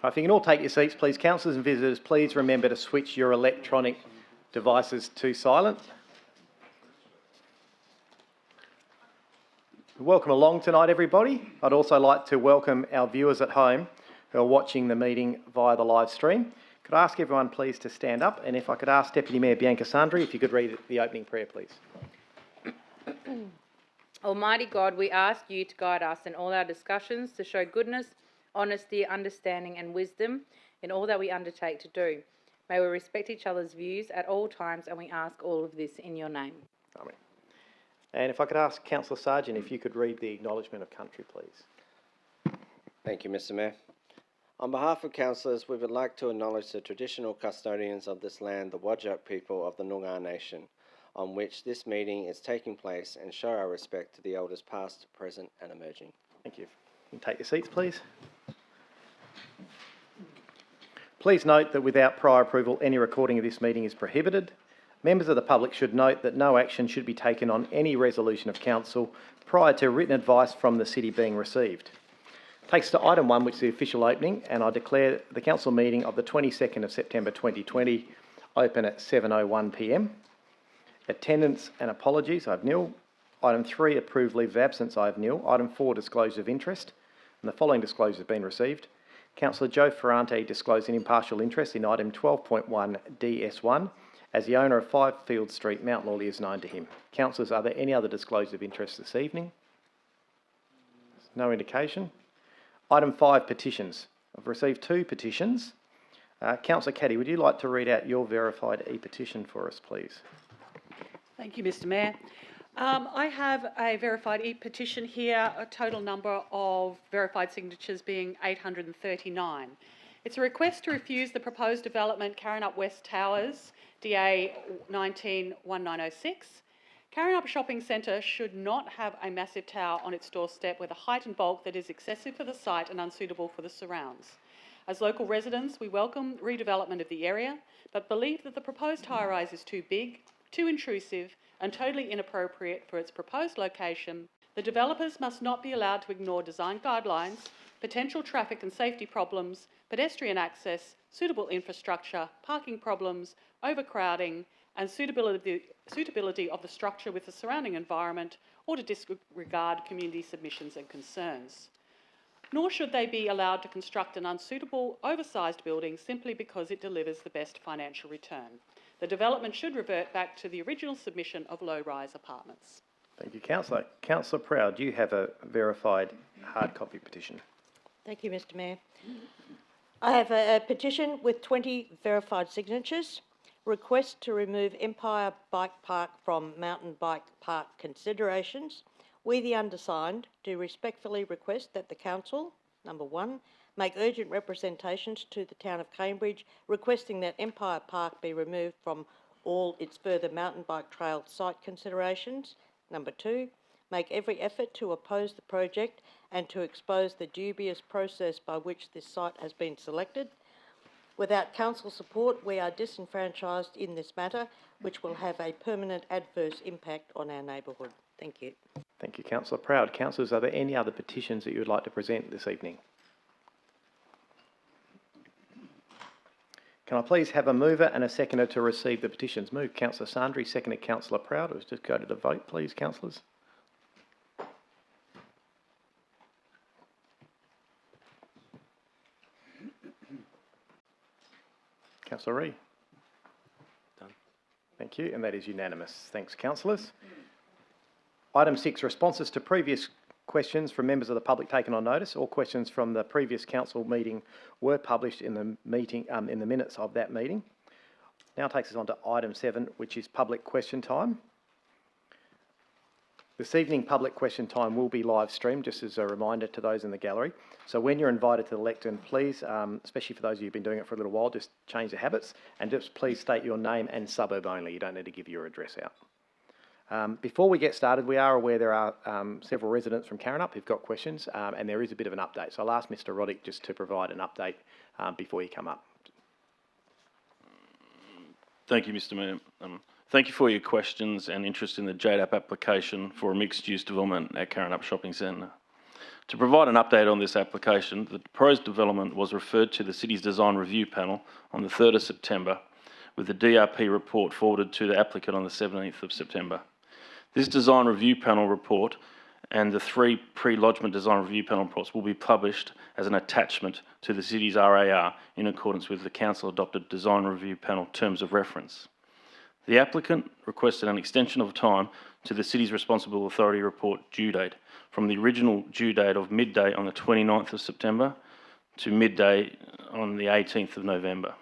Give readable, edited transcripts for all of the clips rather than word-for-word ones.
If you can all take your seats, please. Councillors and visitors, please remember to switch your electronic devices to silent. Welcome along tonight, everybody. I'd also like to welcome our viewers at home who are watching the meeting via the live stream. Could I ask everyone please to stand up, and if I could ask Deputy Mayor Bianca Sandri if you could read the opening prayer, please. Almighty God, we ask you to guide us in all our discussions, to show goodness, honesty, understanding and wisdom in all that we undertake to do. May we respect each other's views at all times, and we ask all of this in your name. Amen. And if I could ask Councillor Sargent if you could read the Acknowledgement of Country, please. Thank you, Mr Mayor. On behalf of councillors, we would like to acknowledge the traditional custodians of this land, the Whadjuk people of the Noongar Nation, on which this meeting is taking place, and show our respect to the elders past, present and emerging. Thank you. You can take your seats, please. Please note that without prior approval, any recording of this meeting is prohibited. Members of the public should note that no action should be taken on any resolution of council prior to written advice from the city being received. Takes us to item 1, which is the official opening, and I declare the council meeting of the 22nd of September 2020 open at 7:01 p.m. Attendance and apologies, I have nil. Item 3, approved leave of absence, I have nil. Item 4, disclosure of interest, and the following disclosures have been received. Councillor Joe Ferrante disclosed an impartial interest in item 12.1 DS1 as the owner of 5 Field Street, Mount Lawley is known to him. Councillors, are there any other disclosures of interest this evening? No indication. Item 5, petitions. I've received 2 petitions. Councillor Caddy, would you like to read out your verified e-petition for us, please? Thank you, Mr Mayor. I have a verified e-petition here, a total number of verified signatures being 839. It's a request to refuse the proposed development Karrinyup West Towers, DA 191906. Karrinyup Shopping Centre should not have a massive tower on its doorstep with a height and bulk that is excessive for the site and unsuitable for the surrounds. As local residents, we welcome redevelopment of the area, but believe that the proposed high-rise is too big, too intrusive and totally inappropriate for its proposed location. The developers must not be allowed to ignore design guidelines, potential traffic and safety problems, pedestrian access, suitable infrastructure, parking problems, overcrowding and suitability of the structure with the surrounding environment, or to disregard community submissions and concerns. Nor should they be allowed to construct an unsuitable, oversized building simply because it delivers the best financial return. The development should revert back to the original submission of low-rise apartments. Thank you, Councillor. Councillor Proud, do you have a verified hard copy petition? Thank you, Mr Mayor. I have a petition with 20 verified signatures. Request to remove Empire Bike Park from mountain bike park considerations. We, the undersigned, do respectfully request that the council, number 1, make urgent representations to the town of Cambridge requesting that Empire Park be removed from all its further mountain bike trail site considerations. Number 2, make every effort to oppose the project and to expose the dubious process by which this site has been selected. Without council support, we are disenfranchised in this matter, which will have a permanent adverse impact on our neighbourhood. Thank you. Thank you, Councillor Proud. Councillors, are there any other petitions that you would like to present this evening? Can I please have a mover and a seconder to receive the petitions? Move Councillor Sandri, seconded Councillor Proud. Let's just go to the vote, please, councillors. Councillor Ree. Done. Thank you, and that is unanimous. Thanks, councillors. Item 6, responses to previous questions from members of the public taken on notice. All questions from the previous council meeting were published in the meeting in the minutes of that meeting. Now takes us on to item 7, which is public question time. This evening, public question time will be live streamed, just as a reminder to those in the gallery. So when you're invited to the lectern, please, especially for those of you who've been doing it for a little while, just change the habits and just please state your name and suburb only. You don't need to give your address out. Before we get started, we are aware there are several residents from Karrinyup who've got questions, and there is a bit of an update. So I'll ask Mr Roddick just to provide an update before you come up. Thank you, Mr Mayor. Thank you for your questions and interest in the JDAP application for a mixed-use development at Karrinyup Shopping Centre. To provide an update on this application, the proposed development was referred to the City's Design Review Panel on the 3rd of September, with the DRP report forwarded to the applicant on the 17th of September. This Design Review Panel report and the 3 pre-lodgement Design Review Panel reports will be published as an attachment to the City's RAR in accordance with the Council-adopted Design Review Panel terms of reference. The applicant requested an extension of time to the City's Responsible Authority report due date from the original due date of midday on the 29th of September to midday on the 18th of November.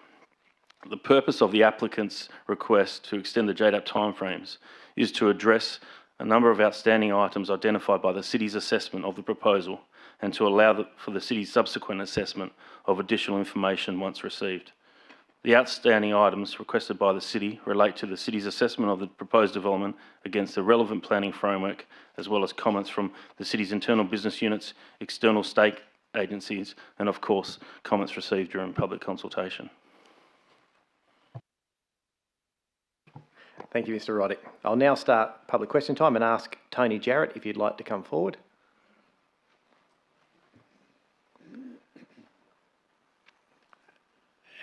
The purpose of the applicant's request to extend the JDAP timeframes is to address a number of outstanding items identified by the City's assessment of the proposal and to allow for the City's subsequent assessment of additional information once received. The outstanding items requested by the City relate to the City's assessment of the proposed development against the relevant planning framework, as well as comments from the City's internal business units, external stake agencies, and of course, comments received during public consultation. Thank you, Mr. Roddick. I'll now start public question time and ask Tony Jarrett if you'd like to come forward.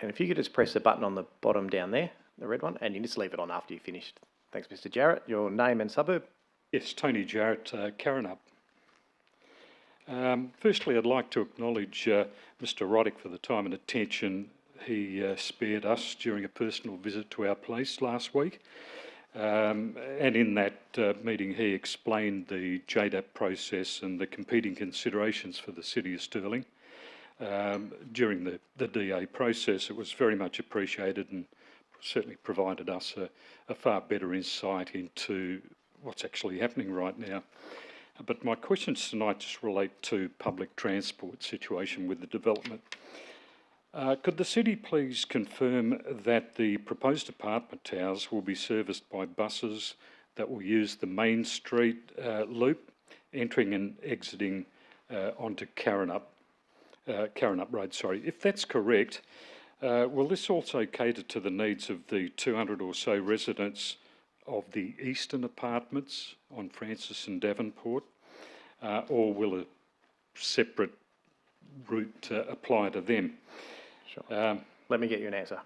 And if you could just press the button on the bottom down there, the red one, and you just leave it on after you've finished. Thanks, Mr. Jarrett. Your name and suburb? Yes, Tony Jarrett, Karrinyup. Firstly, I'd like to acknowledge Mr. Roddick for the time and attention he spared us during a personal visit to our place last week. And in that meeting, he explained the JDAP process and the competing considerations for the City of Stirling. During the DA process, it was very much appreciated and certainly provided us a far better insight into what's actually happening right now. But my questions tonight just relate to public transport situation with the development. Could the City please confirm that the proposed apartment towers will be serviced by buses that will use the Main Street loop, entering and exiting onto Karrinyup Road? If that's correct, will this also cater to the needs of the 200 or so residents of the eastern apartments on Francis and Davenport, or will a separate route apply to them? Sure. Let me get you an answer.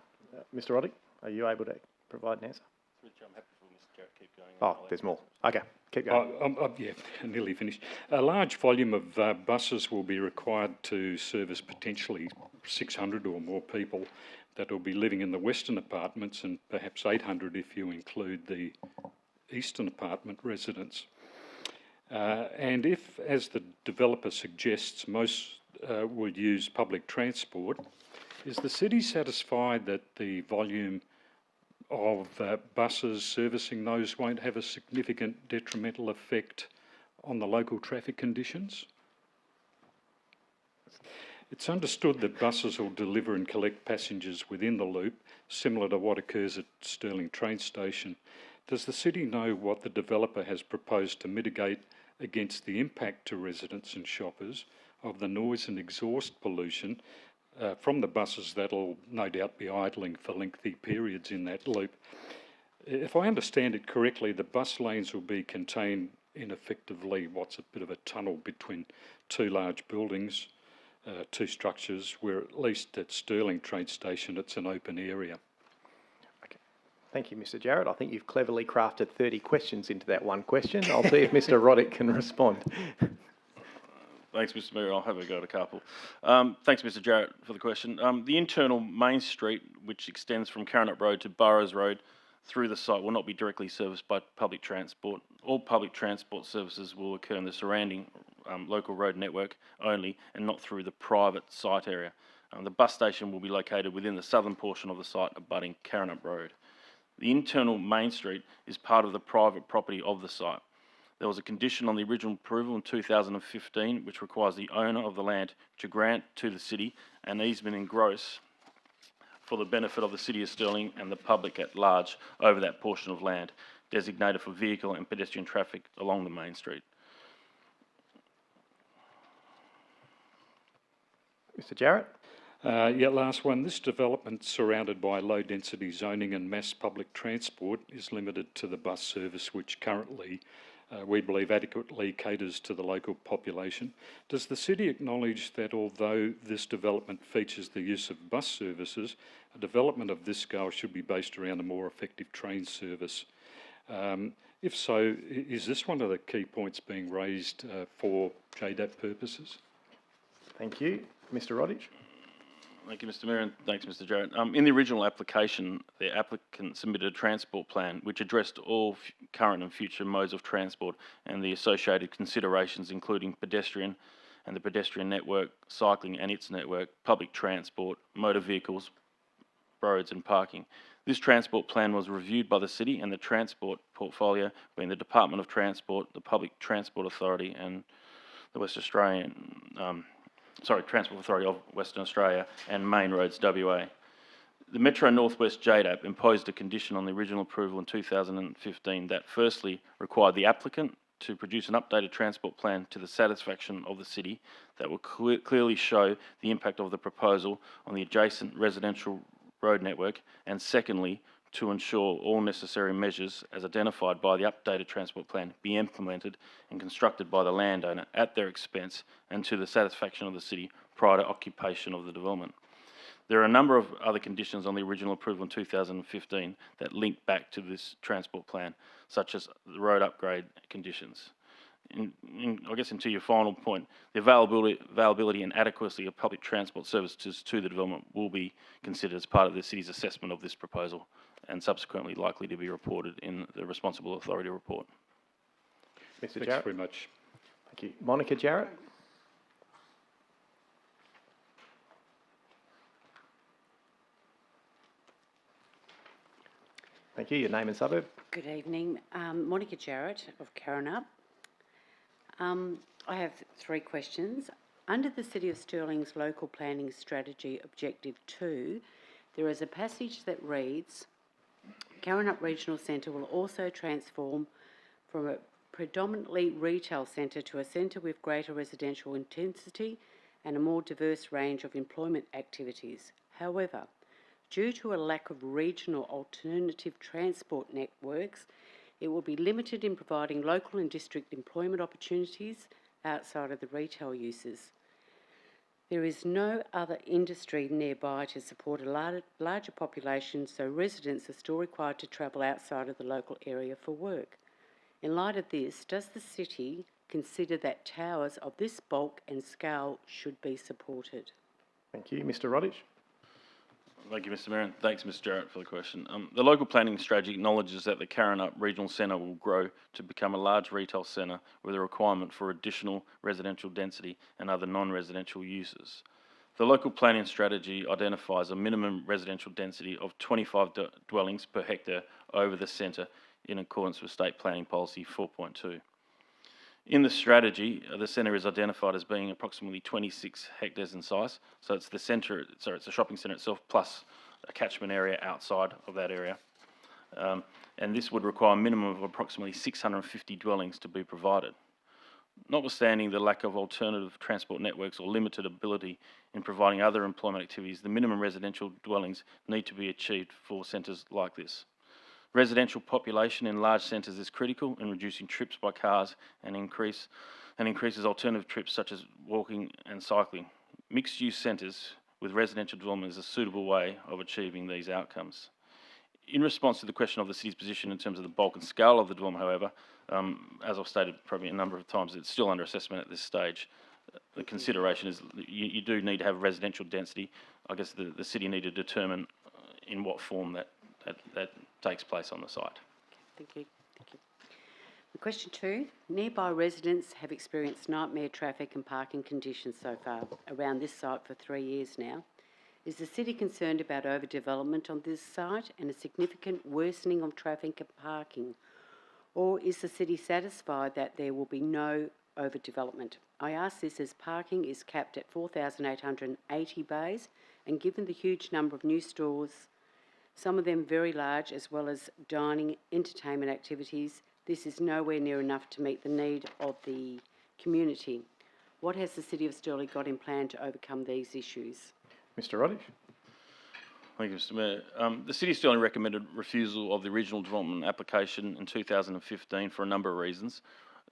Mr. Roddick, are you able to provide an answer? I'm happy for Mr. Jarrett to keep going. Oh, there's more. Okay, keep going. Yeah, nearly finished. A large volume of buses will be required to service potentially 600 or more people that will be living in the western apartments, and perhaps 800 if you include the eastern apartment residents. And if, as the developer suggests, most would use public transport, is the City satisfied that the volume of buses servicing those won't have a significant detrimental effect on the local traffic conditions? It's understood that buses will deliver and collect passengers within the loop, similar to what occurs at Stirling train station. Does the City know what the developer has proposed to mitigate against the impact to residents and shoppers of the noise and exhaust pollution from the buses that'll no doubt be idling for lengthy periods in that loop? If I understand it correctly, the bus lanes will be contained in effectively what's a bit of a tunnel between two large buildings, two structures, where at least at Stirling train station it's an open area. Okay. Thank you, Mr. Jarrett. I think you've cleverly crafted 30 questions into that one question. I'll see if Mr. Roddick can respond. Thanks, Mr. Mayor. I'll have a go at a couple. Thanks, Mr. Jarrett, for the question. The internal Main Street, which extends from Karrinyup Road to Burroughs Road through the site, will not be directly serviced by public transport. All public transport services will occur in the surrounding local road network only, and not through the private site area. The bus station will be located within the southern portion of the site abutting Karrinyup Road. The internal Main Street is part of the private property of the site. There was a condition on the original approval in 2015 which requires the owner of the land to grant to the City an easement in gross for the benefit of the City of Stirling and the public at large over that portion of land designated for vehicle and pedestrian traffic along the Main Street. Mr. Jarrett? Last one. This development, surrounded by low-density zoning and mass public transport, is limited to the bus service, which currently we believe adequately caters to the local population. Does the city acknowledge that although this development features the use of bus services, a development of this scale should be based around a more effective train service? If so, is this one of the key points being raised for JDAP purposes? Thank you. Mr Rodich. Thank you, Mr Mayor, and thanks, Mr Jarrett. In the original application, the applicant submitted a transport plan which addressed all current and future modes of transport and the associated considerations, including pedestrian and the pedestrian network, cycling and its network, public transport, motor vehicles, roads and parking. This transport plan was reviewed by the City and the transport portfolio, being the Department of Transport, the Public Transport Authority and the Transport Authority of Western Australia and Main Roads WA. The Metro Northwest JDAP imposed a condition on the original approval in 2015 that firstly required the applicant to produce an updated transport plan to the satisfaction of the City that will clearly show the impact of the proposal on the adjacent residential road network, and secondly, to ensure all necessary measures as identified by the updated transport plan be implemented and constructed by the landowner at their expense and to the satisfaction of the City prior to occupation of the development. There are a number of other conditions on the original approval in 2015 that link back to this transport plan, such as the road upgrade conditions. I guess into your final point, the availability and adequacy of public transport services to the development will be considered as part of the City's assessment of this proposal and subsequently likely to be reported in the Responsible Authority report. Mr Thanks Jarrett. very much. Thank you. Monica Jarrett. Thank you. Your name and suburb. Good evening. Monica Jarrett of Karrinyup. I have three questions. Under the City of Stirling's Local Planning Strategy Objective 2, there is a passage that reads, Karrinyup Regional Centre will also transform from a predominantly retail centre to a centre with greater residential intensity and a more diverse range of employment activities. However, due to a lack of regional alternative transport networks, it will be limited in providing local and district employment opportunities outside of the retail uses. There is no other industry nearby to support a larger population, so residents are still required to travel outside of the local area for work. In light of this, does the City consider that towers of this bulk and scale should be supported? Thank you. Mr Rodich. Thank you, Mr Mayor, and thanks, Ms Jarrett, for the question. The local planning strategy acknowledges that the Karrinyup Regional Centre will grow to become a large retail centre with a requirement for additional residential density and other non-residential uses. The local planning strategy identifies a minimum residential density of 25 dwellings per hectare over the centre in accordance with State Planning Policy 4.2. In the strategy, the centre is identified as being approximately 26 hectares in size. So it's the centre, it's the shopping centre itself plus a catchment area outside of that area. And this would require a minimum of approximately 650 dwellings to be provided. Notwithstanding the lack of alternative transport networks or limited ability in providing other employment activities, the minimum residential dwellings need to be achieved for centres like this. Residential population in large centres is critical in reducing trips by cars and increases alternative trips such as walking and cycling. Mixed-use centres with residential development is a suitable way of achieving these outcomes. In response to the question of the City's position in terms of the bulk and scale of the development, however, as I've stated probably a number of times, it's still under assessment at this stage. The consideration is you do need to have residential density. I guess the City need to determine in what form that takes place on the site. Thank you. Question 2. Nearby residents have experienced nightmare traffic and parking conditions so far around this site for 3 years now. Is the City concerned about overdevelopment on this site and a significant worsening of traffic and parking? Or is the City satisfied that there will be no overdevelopment? I ask this as parking is capped at 4,880 bays, and given the huge number of new stores, some of them very large, as well as dining, entertainment activities, this is nowhere near enough to meet the need of the community. What has the City of Stirling got in plan to overcome these issues? Mr Roddick. Thank you, Mr Mayor. The City of Stirling recommended refusal of the original development application in 2015 for a number of reasons,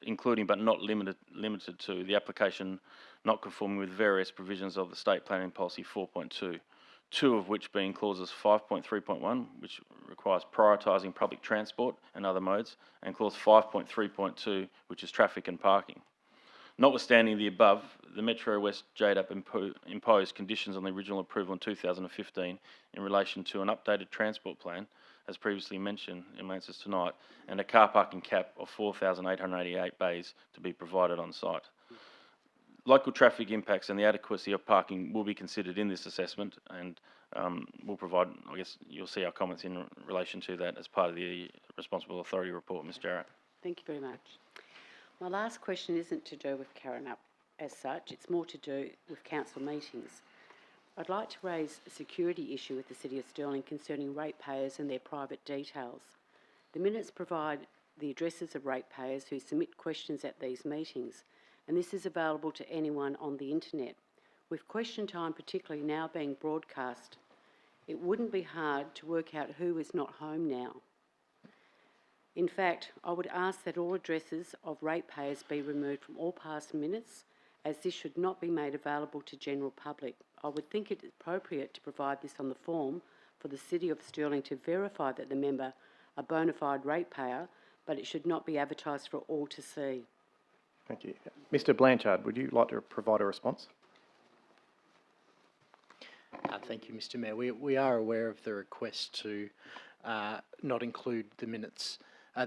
including but not limited to the application not conforming with various provisions of the State Planning Policy 4.2, two of which being clauses 5.3.1, which requires prioritising public transport and other modes, and clause 5.3.2, which is traffic and parking. Notwithstanding the above, the Metro West JDAP imposed conditions on the original approval in 2015 in relation to an updated transport plan, as previously mentioned in my answers tonight, and a car parking cap of 4,888 bays to be provided on site. Local traffic impacts and the adequacy of parking will be considered in this assessment, and we'll provide, I guess you'll see our comments in relation to that as part of the Responsible Authority report, Ms Jarrett. Thank you very much. My last question isn't to do with Karrinyup as such, it's more to do with council meetings. I'd like to raise a security issue with the City of Stirling concerning ratepayers and their private details. The minutes provide the addresses of ratepayers who submit questions at these meetings, and this is available to anyone on the internet. With question time particularly now being broadcast, it wouldn't be hard to work out who is not home now. In fact, I would ask that all addresses of ratepayers be removed from all past minutes, as this should not be made available to general public. I would think it appropriate to provide this on the form for the City of Stirling to verify that the member a bona fide ratepayer, but it should not be advertised for all to see. Thank you. Mr Blanchard, would you like to provide a response? Thank you, Mr Mayor. We are aware of the request to not include the minutes,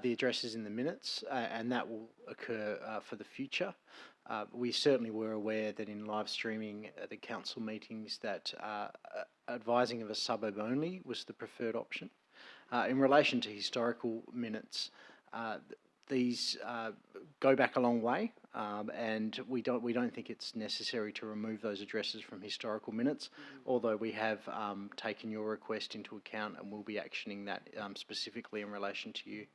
the addresses in the minutes, and that will occur for the future. We certainly were aware that in live streaming the council meetings that advising of a suburb only was the preferred option. In relation to historical minutes, these go back a long way, and we don't think it's necessary to remove those addresses from historical minutes, although we have taken your request into account and will be actioning that specifically in relation to you.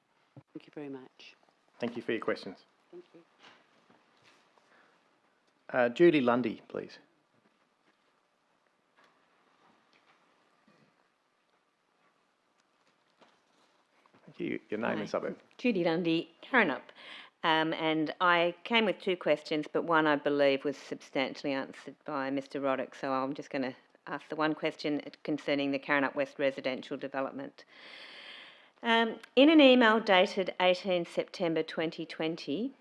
Thank you very much. Thank you for your questions. Thank you. Judy Lundy, please. Thank you. Your name Hi. and suburb. Judy Lundy, Karrinyup. And I came with two questions, but one I believe was substantially answered by Mr Roddick, so I'm just going to ask the one question concerning the Karrinyup West residential development. In an email dated 18 September 2020,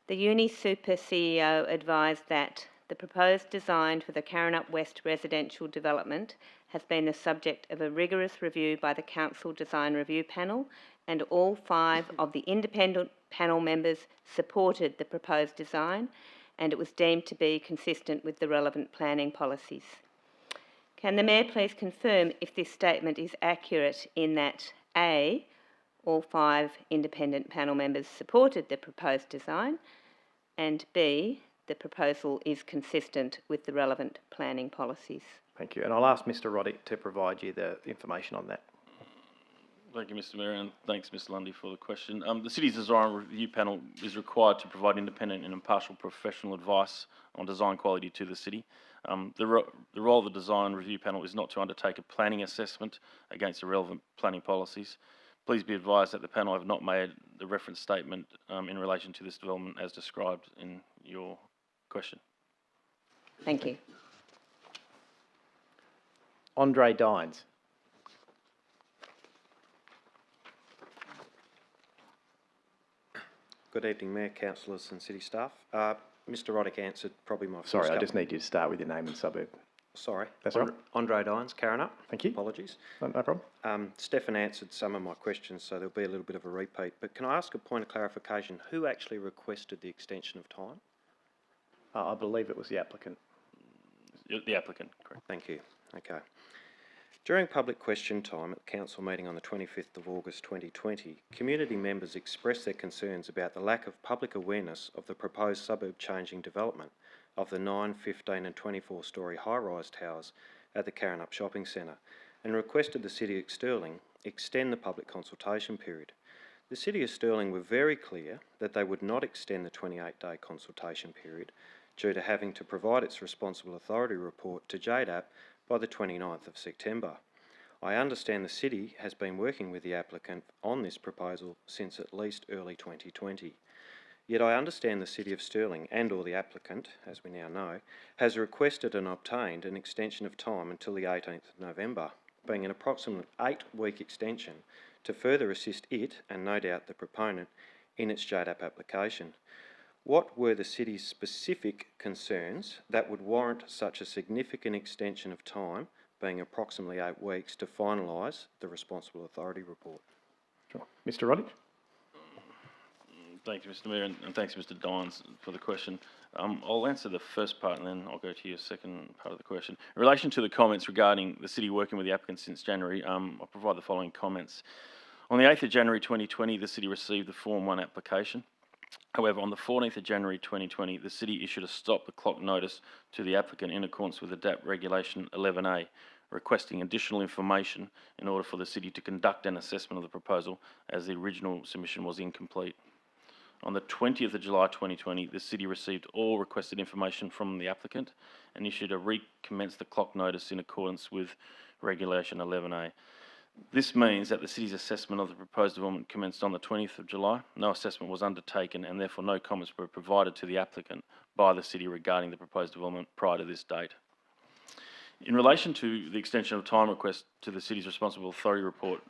the UniSuper CEO advised that the proposed design for the Karrinyup West residential development has been the subject of a rigorous review by the Council Design Review Panel, and all 5 of the independent panel members supported the proposed design, and it was deemed to be consistent with the relevant planning policies. Can the Mayor please confirm if this statement is accurate in that A, all 5 independent panel members supported the proposed design, and B, the proposal is consistent with the relevant planning policies? Thank you. And I'll ask Mr Roddick to provide you the information on that. Thank you, Mr Mayor, and thanks, Ms Lundy, for the question. The City's Design Review Panel is required to provide independent and impartial professional advice on design quality to the City. The role of the Design Review Panel is not to undertake a planning assessment against the relevant planning policies. Please be advised that the panel have not made the reference statement in relation to this development as described in your question. Thank you. Andre Dines. Good evening, Mayor, Councillors and City staff. Mr Roddick answered probably my first Sorry, I couple- just need you to start with your name and suburb. Sorry. That's all right. Andre Dines, Karrinyup. Thank you. Apologies. No problem. Stefan answered some of my questions, so there'll be a little bit of a repeat. But can I ask a point of clarification? Who actually requested the extension of time? I believe it was the applicant. The applicant, correct. Thank you. Okay. During public question time at the council meeting on the 25th of August 2020, community members expressed their concerns about the lack of public awareness of the proposed suburb changing development of the 9, 15 and 24-storey high-rise towers at the Karrinyup Shopping Centre, and requested the City of Stirling extend the public consultation period. The City of Stirling were very clear that they would not extend the 28-day consultation period due to having to provide its responsible authority report to JDAP by the 29th of September. I understand the City has been working with the applicant on this proposal since at least early 2020. Yet I understand the City of Stirling and or the applicant, as we now know, has requested and obtained an extension of time until the 18th of November, being an approximate 8-week extension to further assist it, and no doubt the proponent, in its JDAP application. What were the City's specific concerns that would warrant such a significant extension of time, being approximately 8 weeks, to finalise the Responsible Authority report? Sure. Mr. Roddick? Thank you, Mr. Mayor, and thanks, Mr. Dines, for the question. I'll answer the first part and then I'll go to your second part of the question. In relation to the comments regarding the City working with the applicant since January, I'll provide the following comments. On the 8th of January 2020, the City received the Form 1 application. However, on the 14th of January 2020, the City issued a stop-the-clock notice to the applicant in accordance with ADAPT Regulation 11A, requesting additional information in order for the City to conduct an assessment of the proposal, as the original submission was incomplete. On the 20th of July 2020, the City received all requested information from the applicant and issued a recommence the clock notice in accordance with Regulation 11A. This means that the City's assessment of the proposed development commenced on the 20th of July. No assessment was undertaken and therefore no comments were provided to the applicant by the City regarding the proposed development prior to this date. In relation to the extension of time request to the City's Responsible Authority report,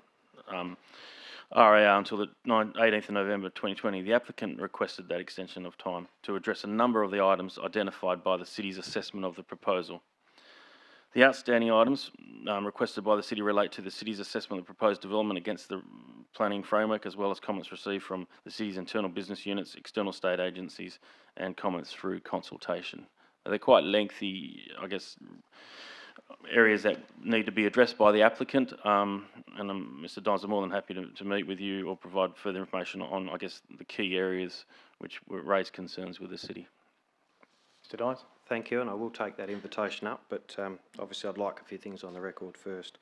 RAR until the 18th of November 2020, the applicant requested that extension of time to address a number of the items identified by the City's assessment of the proposal. The outstanding items requested by the City relate to the City's assessment of the proposed development against the planning framework, as well as comments received from the City's internal business units, external state agencies, and comments through consultation. They're quite lengthy, I guess, areas that need to be addressed by the applicant, and Mr. Dines, I'm more than happy to meet with you or provide further information on, I guess, the key areas which raise concerns with the City. Mr. Dines? Thank you, and I will take that invitation up, but obviously I'd like a few things on the record first.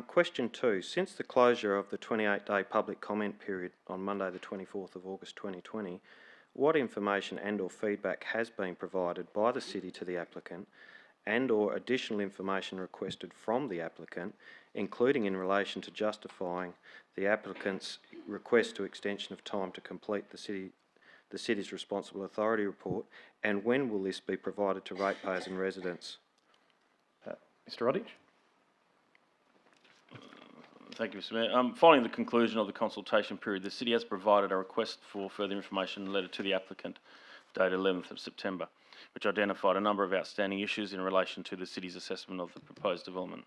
Question 2. Since the closure of the 28-day public comment period on Monday the 24th of August 2020, what information and or feedback has been provided by the City to the applicant and or additional information requested from the applicant, including in relation to justifying the applicant's request to extension of time to complete the City's Responsible Authority report, and when will this be provided to ratepayers and residents? Mr. Roddick? Thank you, Mr. Mayor. Following the conclusion of the consultation period, the City has provided a request for further information letter to the applicant dated 11th of September, which identified a number of outstanding issues in relation to the City's assessment of the proposed development.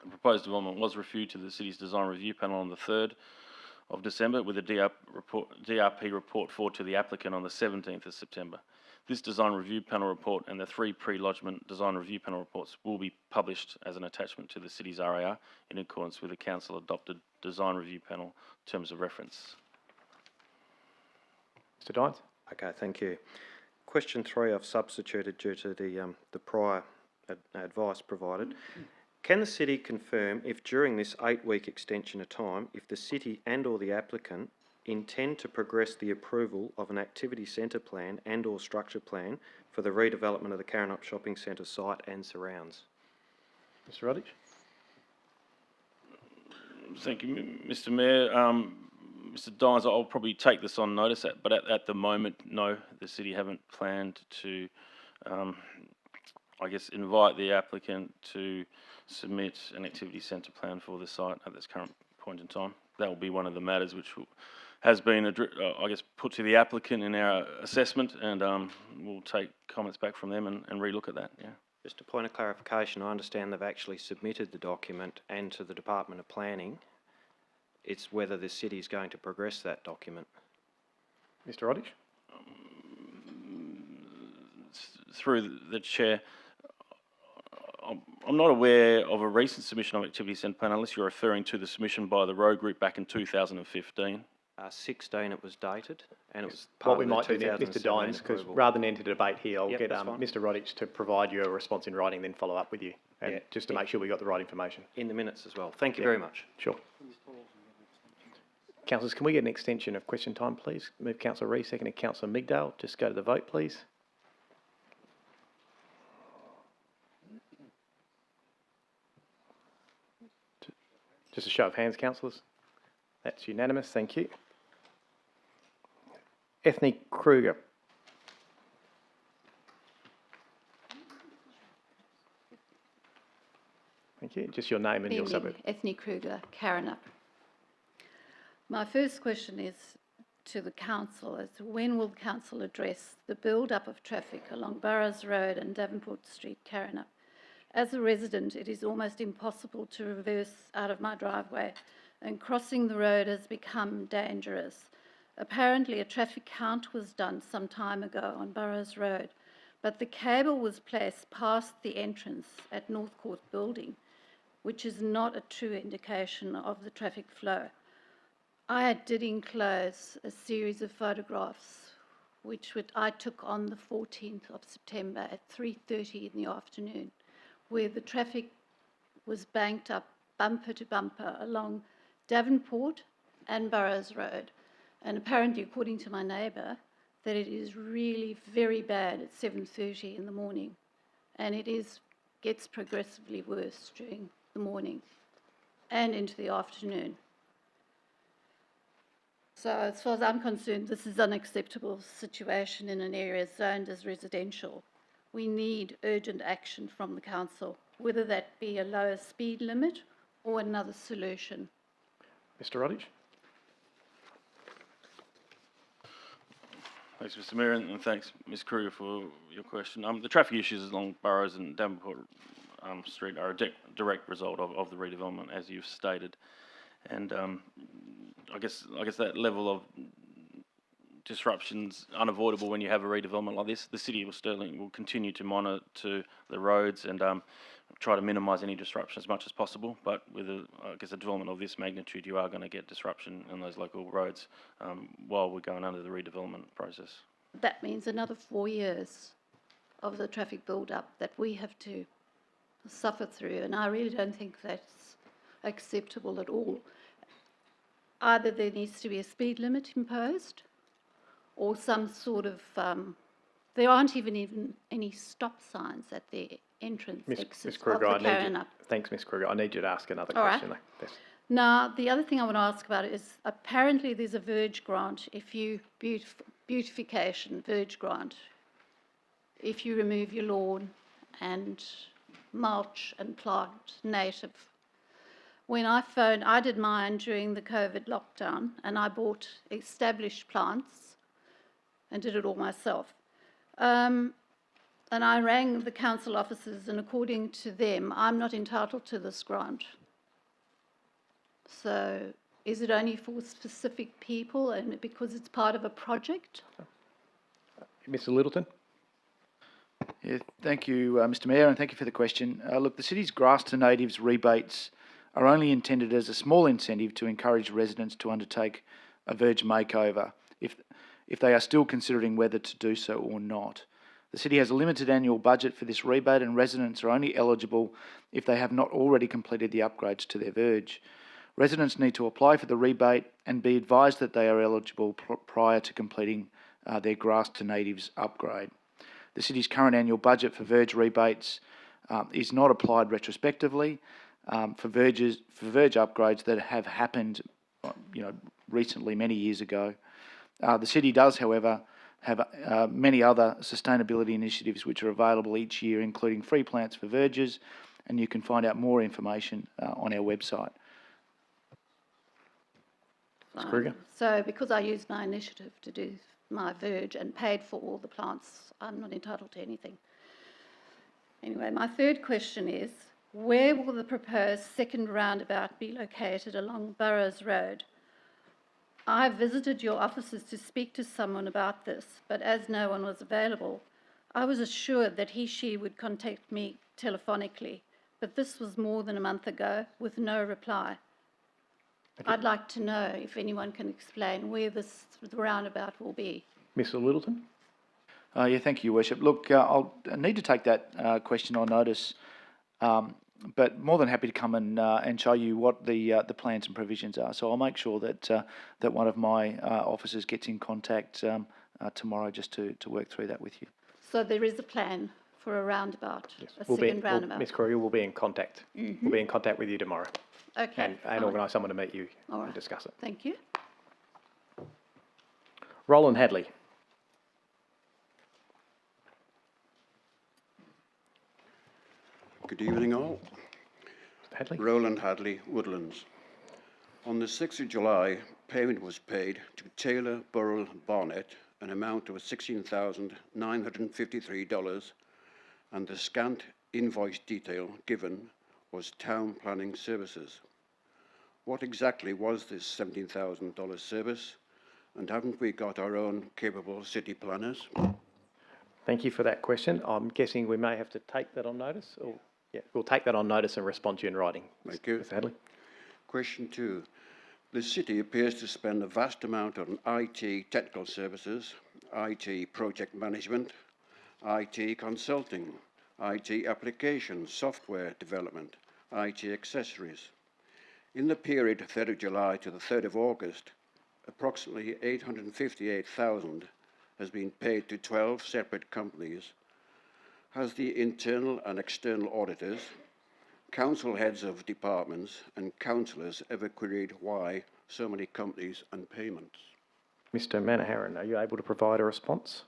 The proposed development was reviewed to the City's Design Review Panel on the 3rd of December, with a DRP report forward to the applicant on the 17th of September. This Design Review Panel report and the 3 pre-lodgement Design Review Panel reports will be published as an attachment to the City's RAR in accordance with the Council-adopted Design Review Panel terms of reference. Mr. Dines? Okay, thank you. Question 3 I've substituted due to the prior advice provided. Can the City confirm if during this 8-week extension of time, if the City and or the applicant intend to progress the approval of an activity centre plan and or structure plan for the redevelopment of the Karrinyup Shopping Centre site and surrounds? Mr. Roddick? Thank you, Mr. Mayor. Mr. Dines, I'll probably take this on notice, but at the moment, no, the City haven't planned to, I guess, invite the applicant to submit an activity centre plan for the site at this current point in time. That will be one of the matters which has been, I guess, put to the applicant in our assessment, and we'll take comments back from them and relook at that. Yeah. Just a point of clarification, I understand they've actually submitted the document and to the Department of Planning. It's whether the City is going to progress that document. Mr. Roddick? Through the Chair, I'm not aware of a recent submission of activity centre plan unless you're referring to the submission by the road group back in 2015. 16 it was dated, and it was What part we of the might do now, Mr. 2017 Dines, because approval. rather than enter debate here, I'll Yep, get that's fine. Mr. Roddick to provide you a response in writing, then follow up with you, and Yeah. just to make sure we got the right information. In the minutes as well. Thank you Yeah. very much. Sure. Councillors, can we get an extension of question time, please? Move Councillor Rees, seconded Councillor Migdale. Just go to the vote, please. Just a show of hands, councillors. That's unanimous, thank you. Ethne Kruger. Thank you. Just your name and your suburb. Ethne Kruger, Karrinyup. My first question is to the council as to when will the council address the build-up of traffic along Burroughs Road and Davenport Street, Karrinyup? As a resident, it is almost impossible to reverse out of my driveway, and crossing the road has become dangerous. Apparently, a traffic count was done some time ago on Burroughs Road, but the cable was placed past the entrance at North Court Building, which is not a true indication of the traffic flow. I did enclose a series of photographs I took on the 14th of September at 3:30 in the afternoon, where the traffic was banked up bumper to bumper along Davenport and Burroughs Road. And apparently, according to my neighbour, that it is really very bad at 7:30 in the morning, and gets progressively worse during the morning and into the afternoon. So as far as I'm concerned, this is an unacceptable situation in an area zoned as residential. We need urgent action from the council, whether that be a lower speed limit or another solution. Mr Rodich. Thanks, Mr Mayor, and thanks, Ms Kruger, for your question. The traffic issues along Burroughs and Davenport Street are a direct result of the redevelopment, as you've stated. And I guess that level of disruption's unavoidable when you have a redevelopment like this. The City of Stirling will continue to monitor the roads and try to minimise any disruption as much as possible. But with a development of this magnitude, you are going to get disruption in those local roads while we're going under the redevelopment process. That means another 4 years of the traffic build-up that we have to suffer through, and I really don't think that's acceptable at all. Either there needs to be a speed limit imposed, or some sort of, there aren't even any stop signs at the entrance exits Ms of Kruger, the Karrinyup. thanks, Ms Kruger. I need you to ask another All question. right. Yes. Now, the other thing I want to ask about is apparently there's a verge grant if you beautification verge grant if you remove your lawn and mulch and plant native. When I did mine during the COVID lockdown, and I bought established plants and did it all myself. And I rang the council officers, and according to them, I'm not entitled to this grant. So is it only for specific people and because it's part of a project? Mr Littleton. Yeah, thank you, Mr Mayor, and thank you for the question. Look, the city's grass to natives rebates are only intended as a small incentive to encourage residents to undertake a verge makeover if they are still considering whether to do so or not. The city has a limited annual budget for this rebate, and residents are only eligible if they have not already completed the upgrades to their verge. Residents need to apply for the rebate and be advised that they are eligible prior to completing their grass to natives upgrade. The city's current annual budget for verge rebates is not applied retrospectively for verge upgrades that have happened, recently, many years ago. The city does, however, have many other sustainability initiatives which are available each year, including free plants for verges, and you can find out more information on our website. Ms Kruger. So because I used my initiative to do my verge and paid for all the plants, I'm not entitled to anything. Anyway, my third question is, where will the proposed second roundabout be located along Burroughs Road? I visited your offices to speak to someone about this, but as no one was available, I was assured that she would contact me telephonically, but this was more than a month ago with no reply. I'd like to know if anyone can explain where the roundabout will be. Mr Littleton. Yeah, thank you, Your Worship. Look, I'll need to take that question on notice, but more than happy to come and show you what the plans and provisions are. So I'll make sure that that one of my officers gets in contact tomorrow just to work through that with you. So there is a plan for a roundabout, a We'll be, second roundabout. Ms. Curry, we'll be in contact. We'll be in contact with you tomorrow Okay. and fine. organise someone to meet you All and right. discuss it. Thank you. Roland Hadley. Good evening, all. Hadley. Roland Hadley, Woodlands. On the 6th of July, payment was paid to Taylor Burrell Barnett, an amount of $16,953, and the scant invoice detail given was Town Planning Services. What exactly was this $17,000 service, and haven't we got our own capable city planners? Thank you for that question. I'm guessing we may have to take that on notice. Or, yeah, we'll take that on notice and respond to you in writing. Thank you. Mr. Hadley. Question 2. The city appears to spend a vast amount on IT technical services, IT project management, IT consulting, IT applications, software development, IT accessories. In the period 3rd of July to the 3rd of August, approximately $858,000 has been paid to 12 separate companies. Has the internal and external auditors, council heads of departments and councillors ever queried why so many companies and payments? Mr. Manaharan, are you able to provide a response?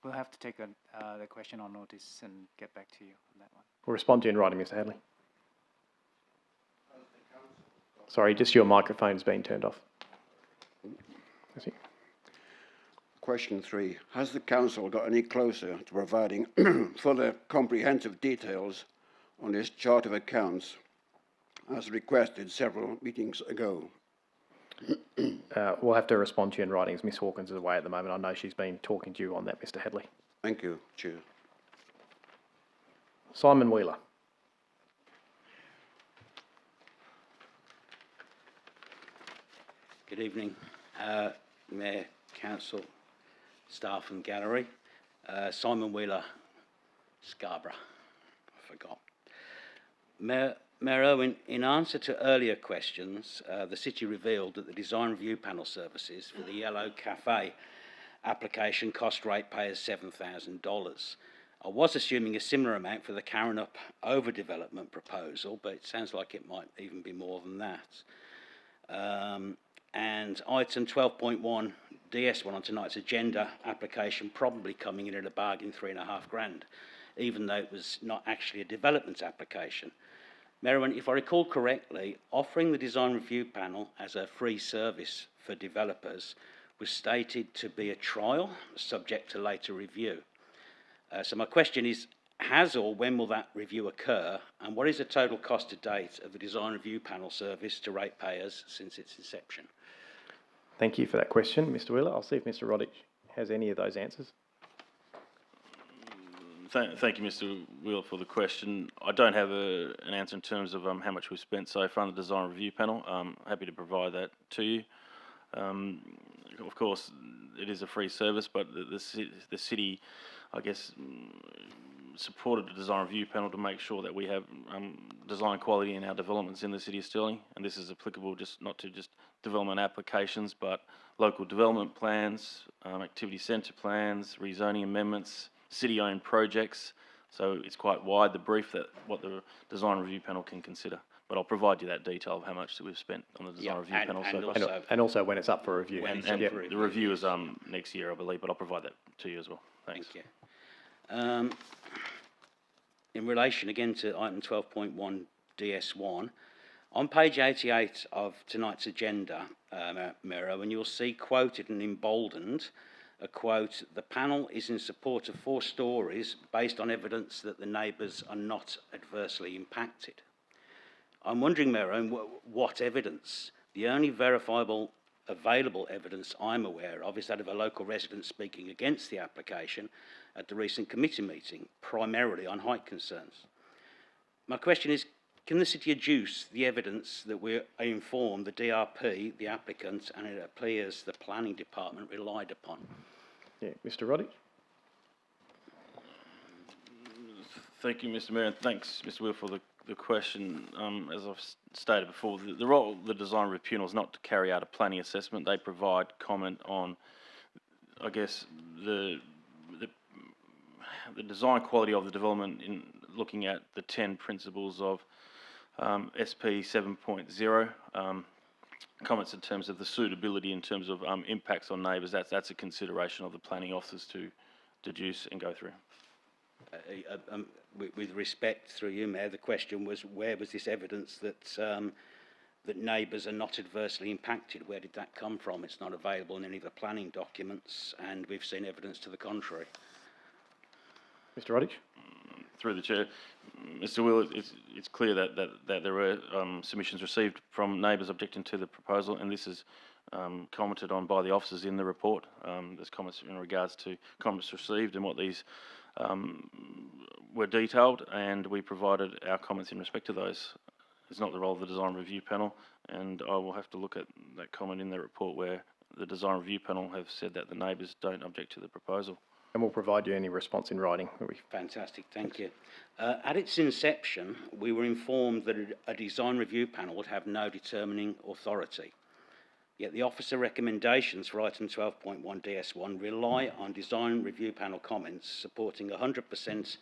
We'll have to take the question on notice and get back to you on that one. We'll respond to you in writing, Mr. Hadley. Sorry, just your microphone's been turned off. That's it. Question 3. Has the council got any closer to providing fuller comprehensive details on this chart of accounts as requested several meetings ago? We'll have to respond to you in writing as Ms Hawkins is away at the moment. I know she's been talking to you on that, Mr. Hadley. Thank you, Chair. Simon Wheeler. Good evening, Mayor, Council, staff and gallery. Simon Wheeler, Scarborough, I forgot. Mayor Owen, in answer to earlier questions, the city revealed that the design review panel services for the Yellow Cafe application cost ratepayers $7,000. I was assuming a similar amount for the Karrinyup overdevelopment proposal, but it sounds like it might even be more than that. And item 12.1 DS1 on tonight's agenda application probably coming in at a bargain $3,500, even though it was not actually a development application. Mayor, if I recall correctly, offering the design review panel as a free service for developers was stated to be a trial subject to later review. So my question is, has or when will that review occur, and what is the total cost to date of the design review panel service to ratepayers since its inception? Thank you for that question, Mr. Wheeler. I'll see if Mr. Roddick has any of those answers. Thank you, Mr. Wheeler, for the question. I don't have an answer in terms of how much we've spent so far on the design review panel. I'm happy to provide that to you. Of course, it is a free service, but the city, I guess, supported the design review panel to make sure that we have design quality in our developments in the city of Stirling, and this is applicable not to just development applications, but local development plans, activity centre plans, rezoning amendments, city-owned projects. So it's quite wide, the brief, that what the design review panel can consider. But I'll provide you that detail of how much that we've spent on the design review panel so far. And also when it's up for review. And the review is next year, I believe, but I'll provide that to you as well. Thanks. Thank you. In relation again to item 12.1 DS1, on page 88 of tonight's agenda, Mayor, and you'll see quoted and emboldened a quote, "The panel is in support of 4 stories based on evidence that the neighbours are not adversely impacted." I'm wondering, Mayor, what evidence? The only verifiable available evidence I'm aware of is that of a local resident speaking against the application at the recent committee meeting, primarily on height concerns. My question is, can the city adduce the evidence that we are informed the DRP, the applicant, and it appears the planning department relied upon? Yeah, Mr. Roddick. Thank you, Mr. Mayor, and thanks, Mr. Will, for the question. As I've stated before, the role of the design review panel is not to carry out a planning assessment. They provide comment on, I guess, the design quality of the development in looking at the 10 principles of SP 7.0. Comments in terms of the suitability, in terms of impacts on neighbours. That's a consideration of the planning officers to deduce and go through. With respect, through you, Mayor, the question was, where was this evidence that that neighbours are not adversely impacted? Where did that come from? It's not available in any of the planning documents, and we've seen evidence to the contrary. Mr. Roddick? Through the chair, Mr. Will, it's clear that there were submissions received from neighbours objecting to the proposal, and this is commented on by the officers in the report. There's comments in regards to comments received and what these were detailed, and we provided our comments in respect to those. It's not the role of the design review panel, and I will have to look at that comment in the report where the design review panel have said that the neighbours don't object to the proposal. And we'll provide you any response in writing. Fantastic, thank you. At its inception, we were informed that a design review panel would have no determining authority. Yet the officer recommendations for item 12.1 DS1 rely on design review panel comments supporting 100%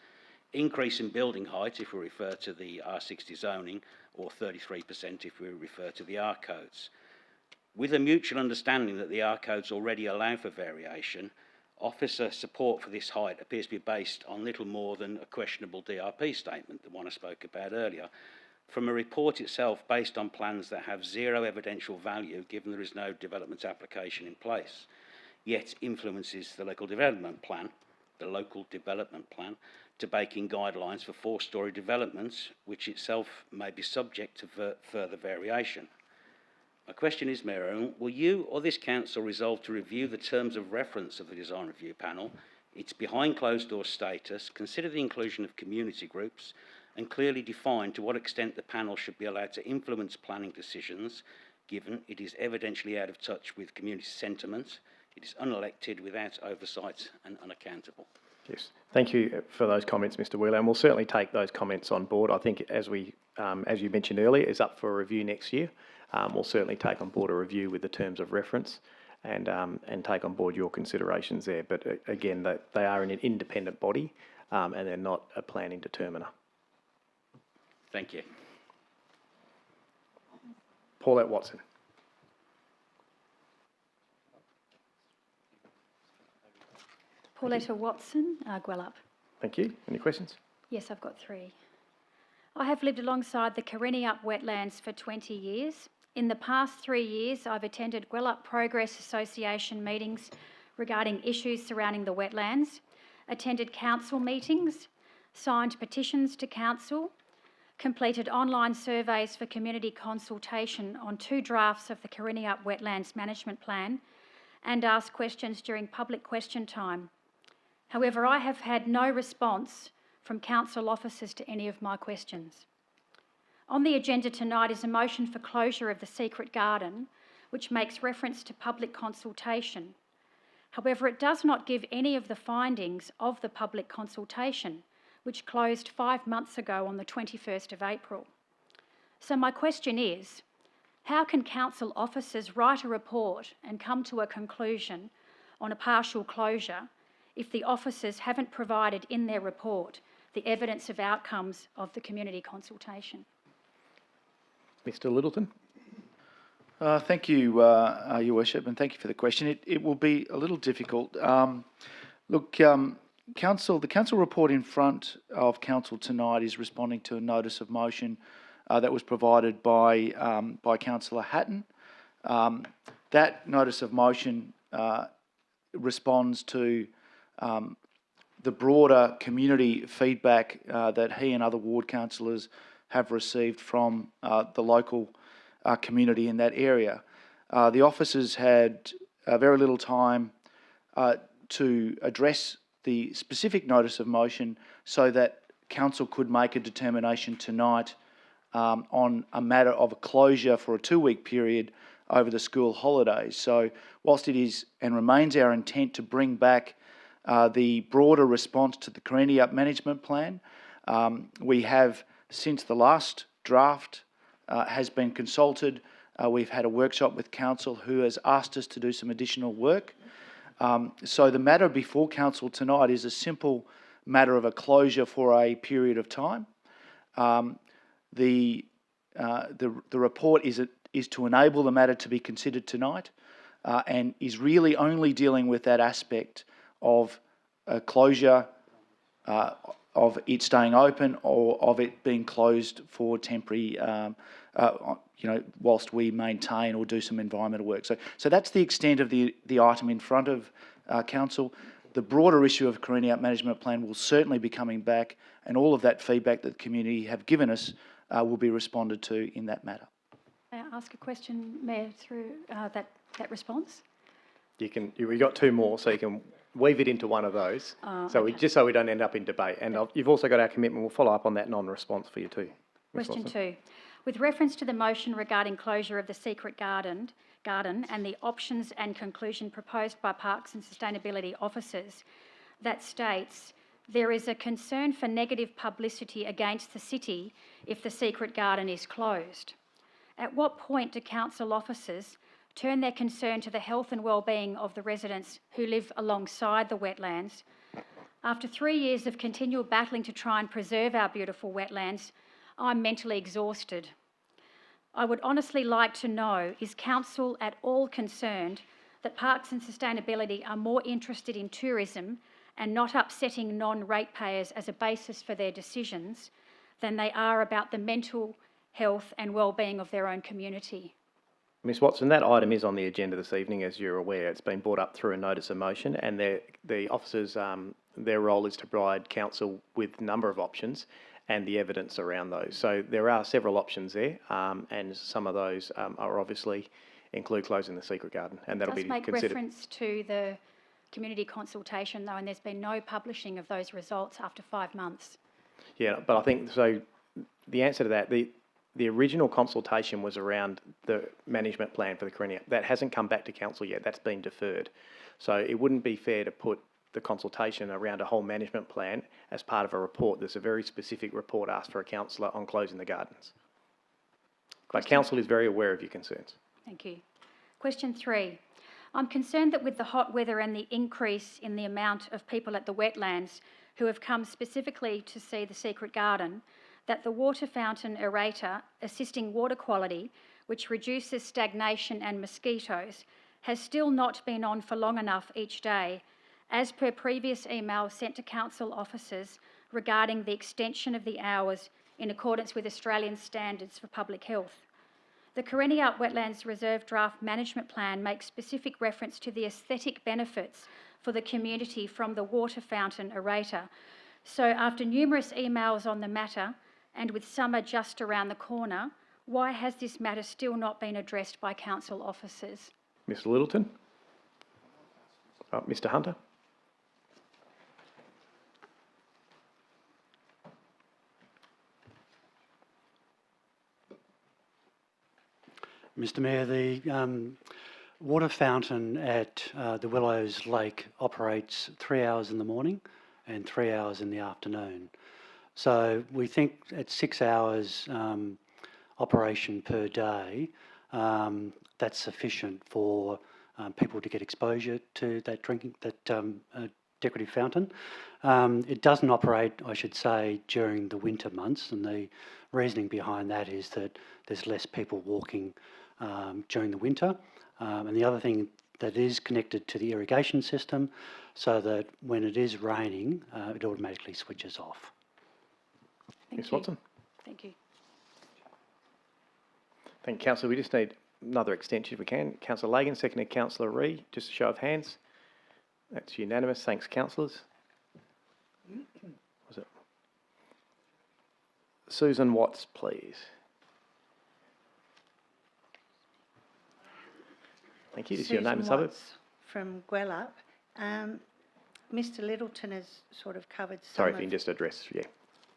increase in building height if we refer to the R60 zoning, or 33% if we refer to the R codes. With a mutual understanding that the R codes already allow for variation, officer support for this height appears to be based on little more than a questionable DRP statement, the one I spoke about earlier, from a report itself based on plans that have zero evidential value given there is no development application in place, yet influences the local development plan to bake in guidelines for 4-storey developments, which itself may be subject to further variation. My question is, Mayor, will you or this council resolve to review the terms of reference of the design review panel, its behind closed door status, consider the inclusion of community groups, and clearly define to what extent the panel should be allowed to influence planning decisions, given it is evidently out of touch with community sentiment, it is unelected, without oversight, and unaccountable? Yes, thank you for those comments, Mr. Wheeler, and we'll certainly take those comments on board. I think, as you mentioned earlier, is up for review next year. We'll certainly take on board a review with the terms of reference and take on board your considerations there. But again, they are an independent body and they're not a planning determiner. Thank you. Paulette Watson. Pauletta Watson, Gwelup. Thank you. Any questions? Yes, I've got 3. I have lived alongside the Kareniup wetlands for 20 years. In the past 3 years, I've attended Gwelup Progress Association meetings regarding issues surrounding the wetlands, attended council meetings, signed petitions to council, completed online surveys for community consultation on 2 drafts of the Kareniup Wetlands Management Plan, and asked questions during public question time. However, I have had no response from council officers to any of my questions. On the agenda tonight is a motion for closure of the secret garden, which makes reference to public consultation. However, it does not give any of the findings of the public consultation, which closed 5 months ago on the 21st of April. So my question is, how can council officers write a report and come to a conclusion on a partial closure if the officers haven't provided in their report the evidence of outcomes of the community consultation? Mr. Littleton. Thank you, Your Worship, and thank you for the question. It will be a little difficult. Council, the council report in front of council tonight is responding to a notice of motion that was provided by Councillor Hatton. That notice of motion responds to the broader community feedback that he and other ward councillors have received from the local community in that area. The officers had very little time to address the specific notice of motion so that council could make a determination tonight on a matter of a closure for a 2-week period over the school holidays. So whilst it is and remains our intent to bring back the broader response to the Kareniup Management Plan, we have since the last draft has been consulted, we've had a workshop with council who has asked us to do some additional work. So the matter before council tonight is a simple matter of a closure for a period of time. The report is to enable the matter to be considered tonight, and is really only dealing with that aspect of a closure, of it staying open or of it being closed for temporary, whilst we maintain or do some environmental work. So that's the extent of the item in front of council. The broader issue of Kareniap Management Plan will certainly be coming back, and all of that feedback that the community have given us will be responded to in that matter. May I ask a question, Mayor, through that response? We've got two more, so you can weave it into one of those. Okay. So we don't end up in debate. And you've also got our commitment. We'll follow up on that non-response for you too. Ms. Question Watson. 2. With reference to the motion regarding closure of the secret garden and the options and conclusion proposed by Parks and Sustainability officers, that states there is a concern for negative publicity against the city if the secret garden is closed. At what point do council officers turn their concern to the health and well-being of the residents who live alongside the wetlands? After 3 years of continual battling to try and preserve our beautiful wetlands, I'm mentally exhausted. I would honestly like to know, is council at all concerned that Parks and Sustainability are more interested in tourism and not upsetting non-ratepayers as a basis for their decisions than they are about the mental health and well-being of their own community? Ms. Watson, that item is on the agenda this evening, as you're aware. It's been brought up through a notice of motion, and the officers, their role is to provide council with a number of options and the evidence around those. So there are several options there, and some of those are obviously include closing the secret garden, and that'll be considered. It does make reference to the community consultation, though, and there's been no publishing of those results after 5 months. Yeah, but I think, so the answer to that, the original consultation was around the management plan for the Kareniap. That hasn't come back to council yet. That's been deferred. So it wouldn't be fair to put the consultation around a whole management plan as part of a report. There's a very specific report asked for a councillor on closing the gardens. But council is very aware of your concerns. Thank you. Question 3. I'm concerned that with the hot weather and the increase in the amount of people at the wetlands who have come specifically to see the secret garden, that the water fountain aerator assisting water quality, which reduces stagnation and mosquitoes, has still not been on for long enough each day, as per previous emails sent to council officers regarding the extension of the hours in accordance with Australian standards for public health. The Kareniap Wetlands Reserve Draft Management Plan makes specific reference to the aesthetic benefits for the community from the water fountain aerator. So after numerous emails on the matter, and with summer just around the corner, why has this matter still not been addressed by council officers? Mr. Littleton? Mr. Hunter? Mr. Mayor, the water fountain at the Willows Lake operates 3 hours in the morning and 3 hours in the afternoon. So we think at 6 hours operation per day, that's sufficient for people to get exposure to that decorative fountain. It doesn't operate, I should say, during the winter months, and the reasoning behind that is that there's less people walking during the winter. And the other thing, that is connected to the irrigation system, so that when it is raining, it automatically switches off. Ms. Watson? Thank you. Thank you, Councillor. We just need another extension if we can. Councillor Lagan, seconded Councillor Ree. Just a show of hands. That's unanimous. Thanks, councillors. Was it Susan Watts, please? Thank you. Just your name and suburb. From Gwelup. Mr. Littleton has sort of covered some Sorry, if you can just address, yeah.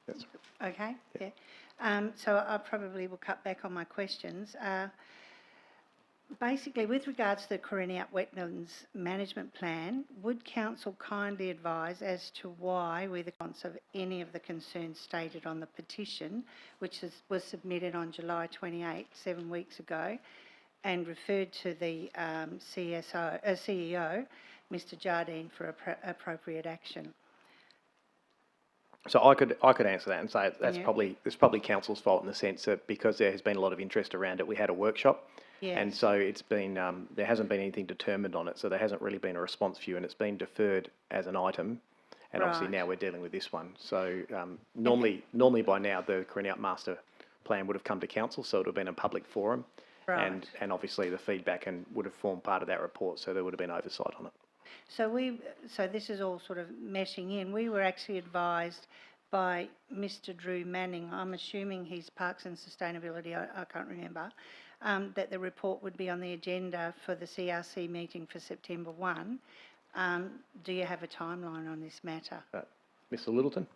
That's Okay, yeah. So I probably will cut back on my questions. Basically, with regards to the Coriniap Wetlands Management Plan, would Council kindly advise as to why we the response of any of the concerns stated on the petition, which was submitted on July 28, 7 weeks ago, and referred to the CEO, Mr Jardine, for appropriate action? So I could answer that and say it's Yeah. probably council's fault in the sense that because there has been a lot of interest around it, we had a workshop, Yes. and so it's been there hasn't been anything determined on it, so there hasn't really been a response for you, and it's been deferred as an item, and obviously Right. now we're dealing with this one. So normally by now the Coriniap Master Plan would have come to council, so it would have been a public forum, Right. and obviously the feedback would have formed part of that report, so there would have been oversight on it. So this is all sort of meshing in. We were actually advised by Mr Drew Manning, I'm assuming he's Parks and Sustainability, I can't remember, that the report would be on the agenda for the CRC meeting for September 1. Do you have a timeline on this matter? Mr Littleton?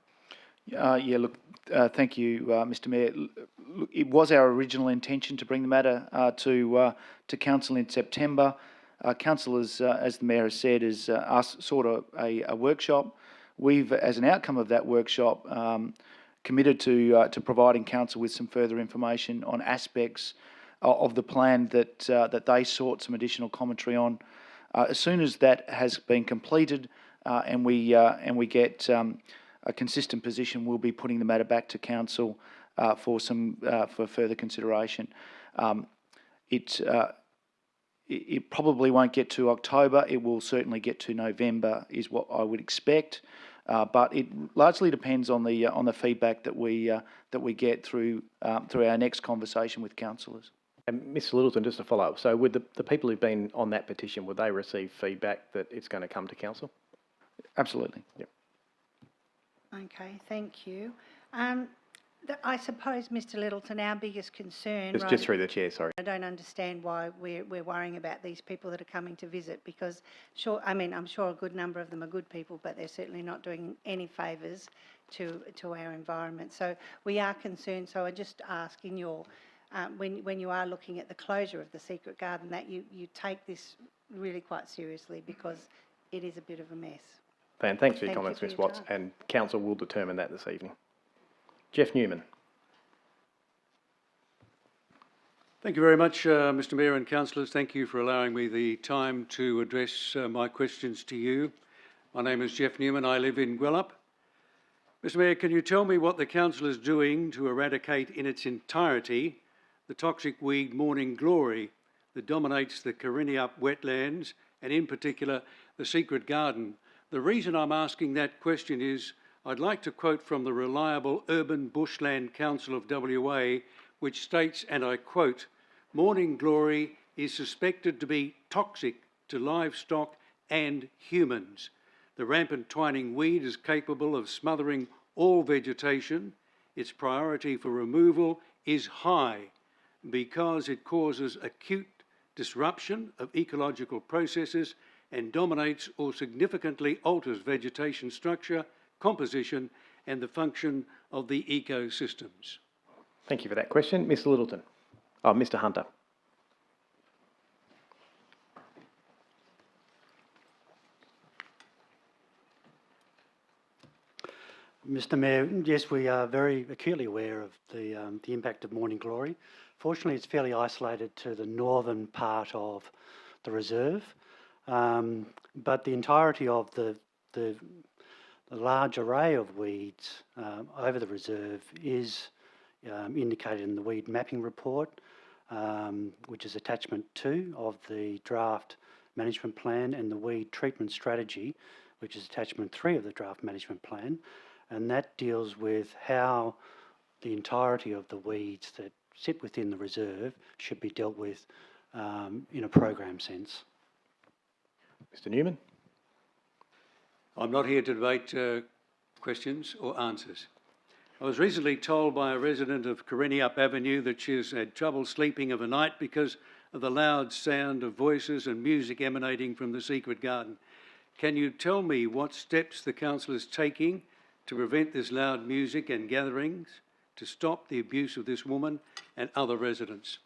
Thank you, Mr Mayor. Look, it was our original intention to bring the matter to council in September. Councillors, as the Mayor has said, has sought a workshop. We've, as an outcome of that workshop, committed to providing council with some further information on aspects of the plan that they sought some additional commentary on. As soon as that has been completed and we get a consistent position, we'll be putting the matter back to council for further consideration. It probably won't get to October. It will certainly get to November, is what I would expect. But it largely depends on the feedback that we get through our next conversation with councillors. And Mr Littleton, just to follow up, so would the people who've been on that petition, would they receive feedback that it's going to come to council? Absolutely. Yep. Okay, thank you. I suppose, Mr Littleton, our biggest concern... Just through the chair, sorry. I don't understand why we're worrying about these people that are coming to visit, because I'm sure a good number of them are good people, but they're certainly not doing any favours to our environment. So we are concerned. So I just ask in your when you are looking at the closure of the secret garden, that you take this really quite seriously, because it is a bit of a mess. And thanks for your Thank you comments, for Ms your Watts, time. and council will determine that this evening. Jeff Newman. Thank you very much, Mr Mayor and councillors. Thank you for allowing me the time to address my questions to you. My name is Jeff Newman. I live in Gwelup. Mr Mayor, can you tell me what the council is doing to eradicate in its entirety the toxic weed Morning Glory that dominates the Coriniap wetlands, and in particular the secret garden? The reason I'm asking that question is I'd like to quote from the reliable Urban Bushland Council of WA, which states, and I quote, "Morning Glory is suspected to be toxic to livestock and humans. The rampant twining weed is capable of smothering all vegetation. Its priority for removal is high because it causes acute disruption of ecological processes and dominates or significantly alters vegetation structure, composition and the function of the ecosystems." Thank you for that question. Mr Littleton. Oh, Mr Hunter. Mr Mayor, yes, we are very acutely aware of the impact of Morning Glory. Fortunately, it's fairly isolated to the northern part of the reserve, but the entirety of the large array of weeds over the reserve is indicated in the weed mapping report, which is attachment 2 of the draft management plan, and the weed treatment strategy, which is attachment 3 of the draft management plan. And that deals with how the entirety of the weeds that sit within the reserve should be dealt with in a program sense. Mr Newman. I'm not here to debate questions or answers. I was recently told by a resident of Coriniap Avenue that she has had trouble sleeping of a night because of the loud sound of voices and music emanating from the secret garden. Can you tell me what steps the council is taking to prevent this loud music and gatherings, to stop the abuse of this woman and other residents?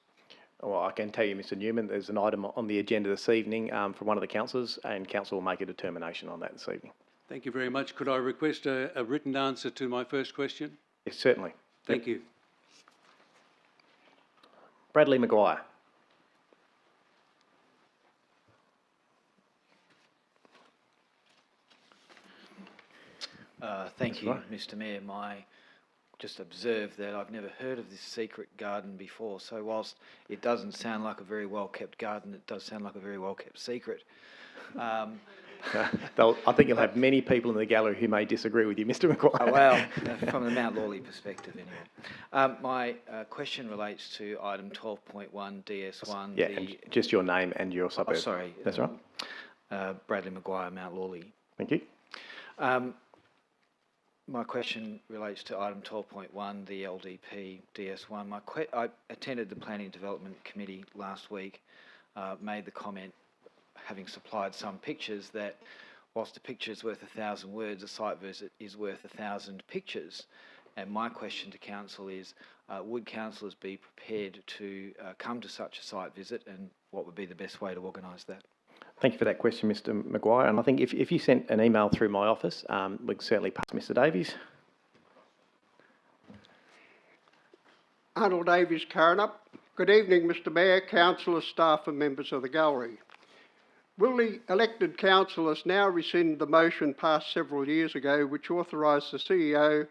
Well, I can tell you, Mr Newman, there's an item on the agenda this evening from one of the councillors, and council will make a determination on that this evening. Thank you very much. Could I request a written answer to my first question? Yes, certainly. Thank you. Bradley Maguire. Thank you, Mr Mayor. Just observed that I've never heard of this secret garden before, so whilst it doesn't sound like a very well-kept garden, it does sound like a very well-kept secret. I think you'll have many people in the gallery who may disagree with you, Mr Maguire. Oh, well, from the Mount Lawley perspective anyway. My question relates to item 12.1 DS1. Yeah, and just your name and your suburb. Oh, sorry. That's right. Bradley Maguire, Mount Lawley. Thank you. My question relates to item 12.1, the LDP DS1. I attended the Planning and Development Committee last week, made the comment, having supplied some pictures, that whilst a picture is worth 1,000 words, a site visit is worth 1,000 pictures. And my question to council is, would councillors be prepared to come to such a site visit, and what would be the best way to organise that? Thank you for that question, Mr Maguire. And I think if you sent an email through my office, we can certainly pass Mr Davies. Arnold Davies, Carrinup. Good evening, Mr Mayor, councillors, staff and members of the gallery. Will the elected councillors now rescind the motion passed several years ago which authorised the CEO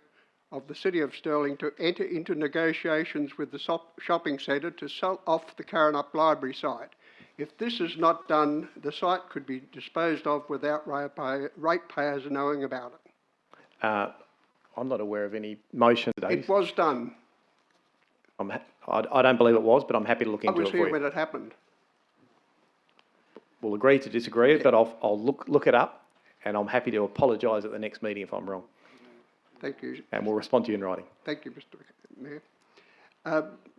of the City of Stirling to enter into negotiations with the shopping centre to sell off the Carrinup Library site? If this is not done, the site could be disposed of without ratepayers knowing about it. I'm not aware of any motion today. It was done. I don't believe it was, but I'm happy to look into it for you. I was here when it happened. We'll agree to disagree, but I'll look it up, and I'm happy to apologise at the next meeting if I'm wrong. Thank you. And we'll respond to you in writing. Thank you, Mr Mayor.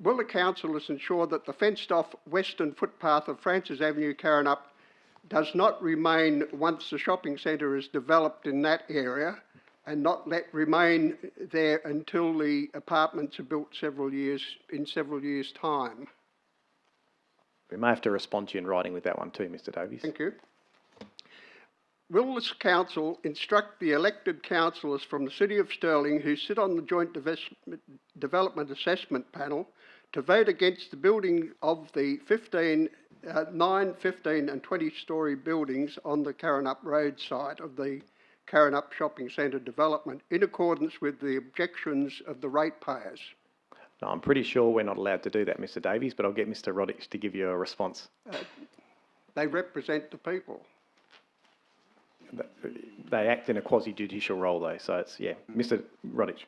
Will the councillors ensure that the fenced-off western footpath of Francis Avenue, Carrinup, does not remain once the shopping centre is developed in that area, and not remain there until the apartments are built in several years' time? We may have to respond to you in writing with that one too, Mr Davies. Thank you. Will this council instruct the elected councillors from the City of Stirling who sit on the Joint Development Assessment Panel to vote against the building of the 9, 15 and 20-storey buildings on the Carrinup Road site of the Carrinup Shopping Centre development in accordance with the objections of the ratepayers? No, I'm pretty sure we're not allowed to do that, Mr Davies, but I'll get Mr Roddick to give you a response. They represent the people. They act in a quasi-judicial role though, so it's, yeah. Mr Roddick.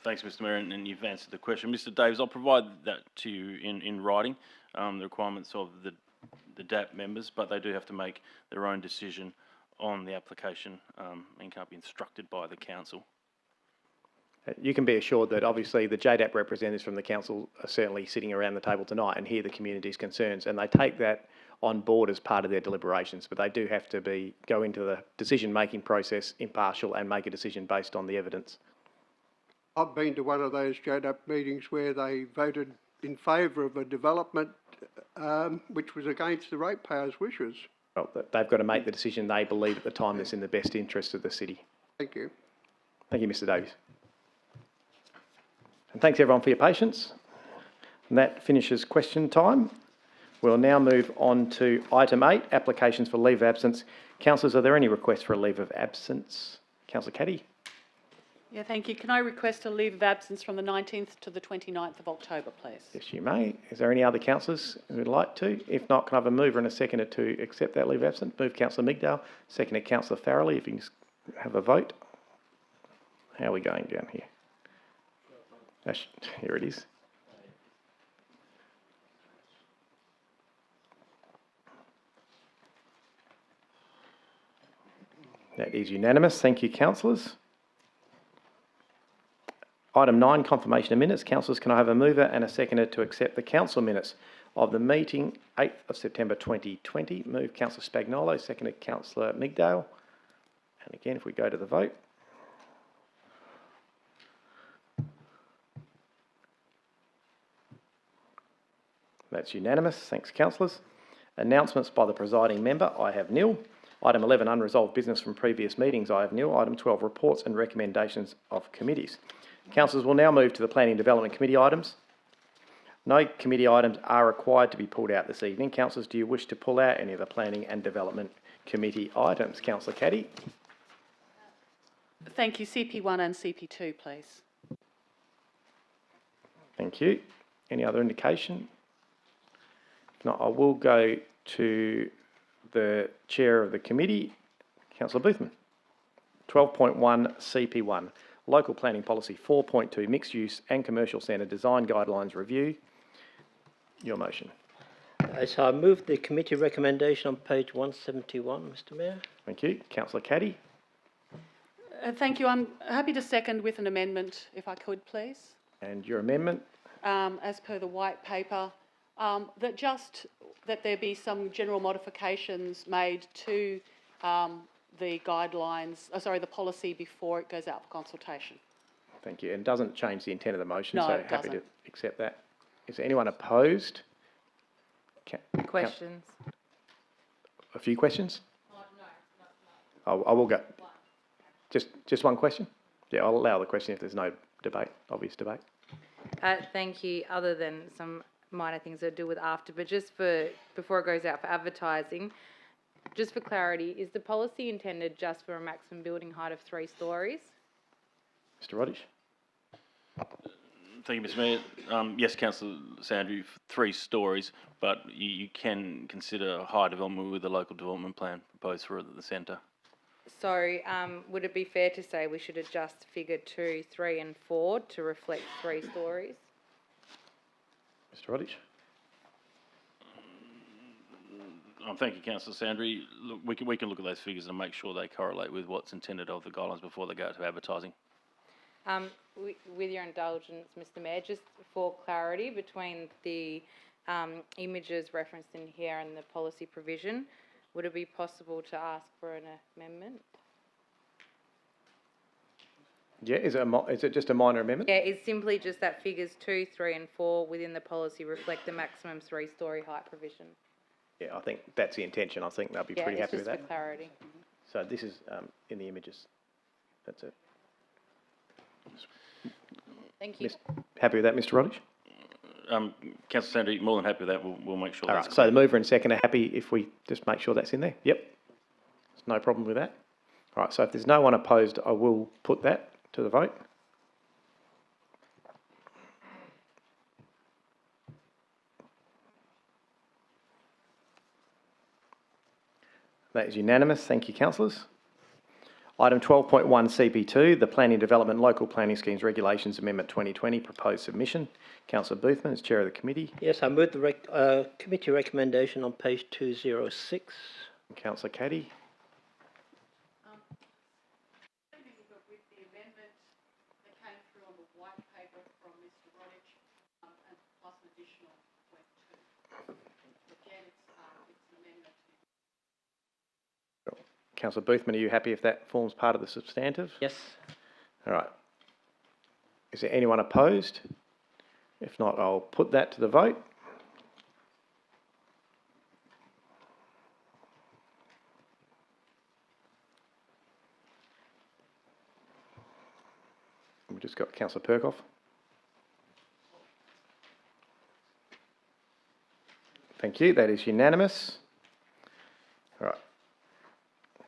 Thanks, Mr Mayor, and you've answered the question. Mr Davies, I'll provide that to you in writing, the requirements of the DAP members, but they do have to make their own decision on the application and can't be instructed by the council. You can be assured that obviously the JDAP representatives from the council are certainly sitting around the table tonight and hear the community's concerns, and they take that on board as part of their deliberations, but they do have to go into the decision-making process impartial and make a decision based on the evidence. I've been to one of those JDAP meetings where they voted in favour of a development which was against the ratepayers' wishes. Well, they've got to make the decision they believe at the time that's in the best interest of the city. Thank you. Thank you, Mr Davies. And thanks everyone for your patience. And that finishes question time. We'll now move on to item 8, applications for leave of absence. Councillors, are there any requests for a leave of absence? Councillor Caddy. Yeah, thank you. Can I request a leave of absence from the 19th to the 29th of October, please? Yes, you may. Is there any other councillors who would like to? If not, can I have a mover and a seconder to accept that leave of absence? Move Councillor Migdale, seconded Councillor Farrelly. If you can have a vote. How are we going down here? Here it is. That is unanimous. Thank you, councillors. Item 9, confirmation of minutes. Councillors, can I have a mover and a seconder to accept the council minutes of the meeting 8th of September 2020? Move Councillor Spagnolo, seconded Councillor Migdale. And again, if we go to the vote. That's unanimous. Thanks, councillors. Announcements by the presiding member, I have nil. Item 11, unresolved business from previous meetings, I have nil. Item 12, reports and recommendations of committees. Councillors will now move to the Planning and Development Committee items. No committee items are required to be pulled out this evening. Councillors, do you wish to pull out any of the Planning and Development Committee items? Councillor Caddy. Thank you. CP1 and CP2, please. Thank you. Any other indication? If not, I will go to the chair of the committee, Councillor Boothman. 12.1 CP1, Local Planning Policy 4.2, Mixed Use and Commercial Centre Design Guidelines Review. Your motion. So I move the committee recommendation on page 171, Mr Mayor. Thank you. Councillor Caddy. Thank you. I'm happy to second with an amendment, if I could, please. And your amendment? As per the white paper, that there be some general modifications made to the guidelines, the policy before it goes out for consultation. Thank you. And doesn't change the intent of the motion, No, so it happy to doesn't. accept that. Is there anyone opposed? Questions? A few questions? I will go. Just one question? Yeah, I'll allow the question if there's no debate, obvious debate. Thank you. Other than some minor things that deal with after, but just before it goes out for advertising, just for clarity, is the policy intended just for a maximum building height of 3 stories? Mr Rodish. Thank you, Mr Mayor. Yes, Councillor Sandry, 3 stories, but you can consider high development with the local development plan proposed for the centre. So would it be fair to say we should adjust figure 2, 3 and 4 to reflect 3 stories? Mr Rodish. Thank you, Councillor Sandry. Look, we can look at those figures and make sure they correlate with what's intended of the guidelines before they go out to advertising. With your indulgence, Mr Mayor, just for clarity between the images referenced in here and the policy provision, would it be possible to ask for an amendment? Yeah, is it just a minor amendment? Yeah, it's simply just that figures 2, 3 and 4 within the policy reflect the maximum 3-storey height provision. Yeah, I think that's the intention. I think they'll be pretty happy with that. Yeah, just for clarity. So this is in the images. That's it. Thank you. Happy with that, Mr Rodish? Councillor Sandry, more than happy with that. We'll make sure All that's right, so the mover and second are happy if we just make sure that's in there? Yep. There's no problem with that. All right, so if there's no one opposed, I will put that to the vote. That is unanimous. Thank you, councillors. Item 12.1 CP2, the Planning Development Local Planning Schemes Regulations Amendment 2020 proposed submission. Councillor Boothman is chair of the committee. Yes, I move the committee recommendation on page 206. Councillor Caddy. With the amendment that came through on the white paper from Mr Rodish, and plus an additional point 2. Again, it's an amendment. Councillor Boothman, are you happy if that forms part of the substantive? Yes. All right. Is there anyone opposed? If not, I'll put that to the vote. We've just got Councillor Perkoff. Thank you. That is unanimous. All right.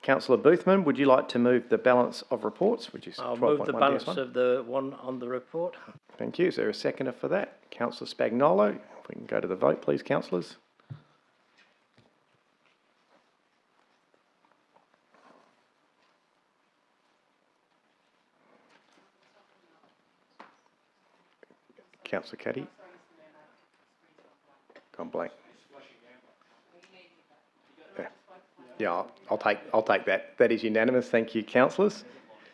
Councillor Boothman, would you like to move the balance of reports, which is 12.1 I'll move the balance DS1? of the one on the report. Thank you. Is there a seconder for that? Councillor Spagnolo. If we can go to the vote, please, councillors. Councillor Caddy. Gone blank. Yeah, I'll take that. That is unanimous. Thank you, councillors.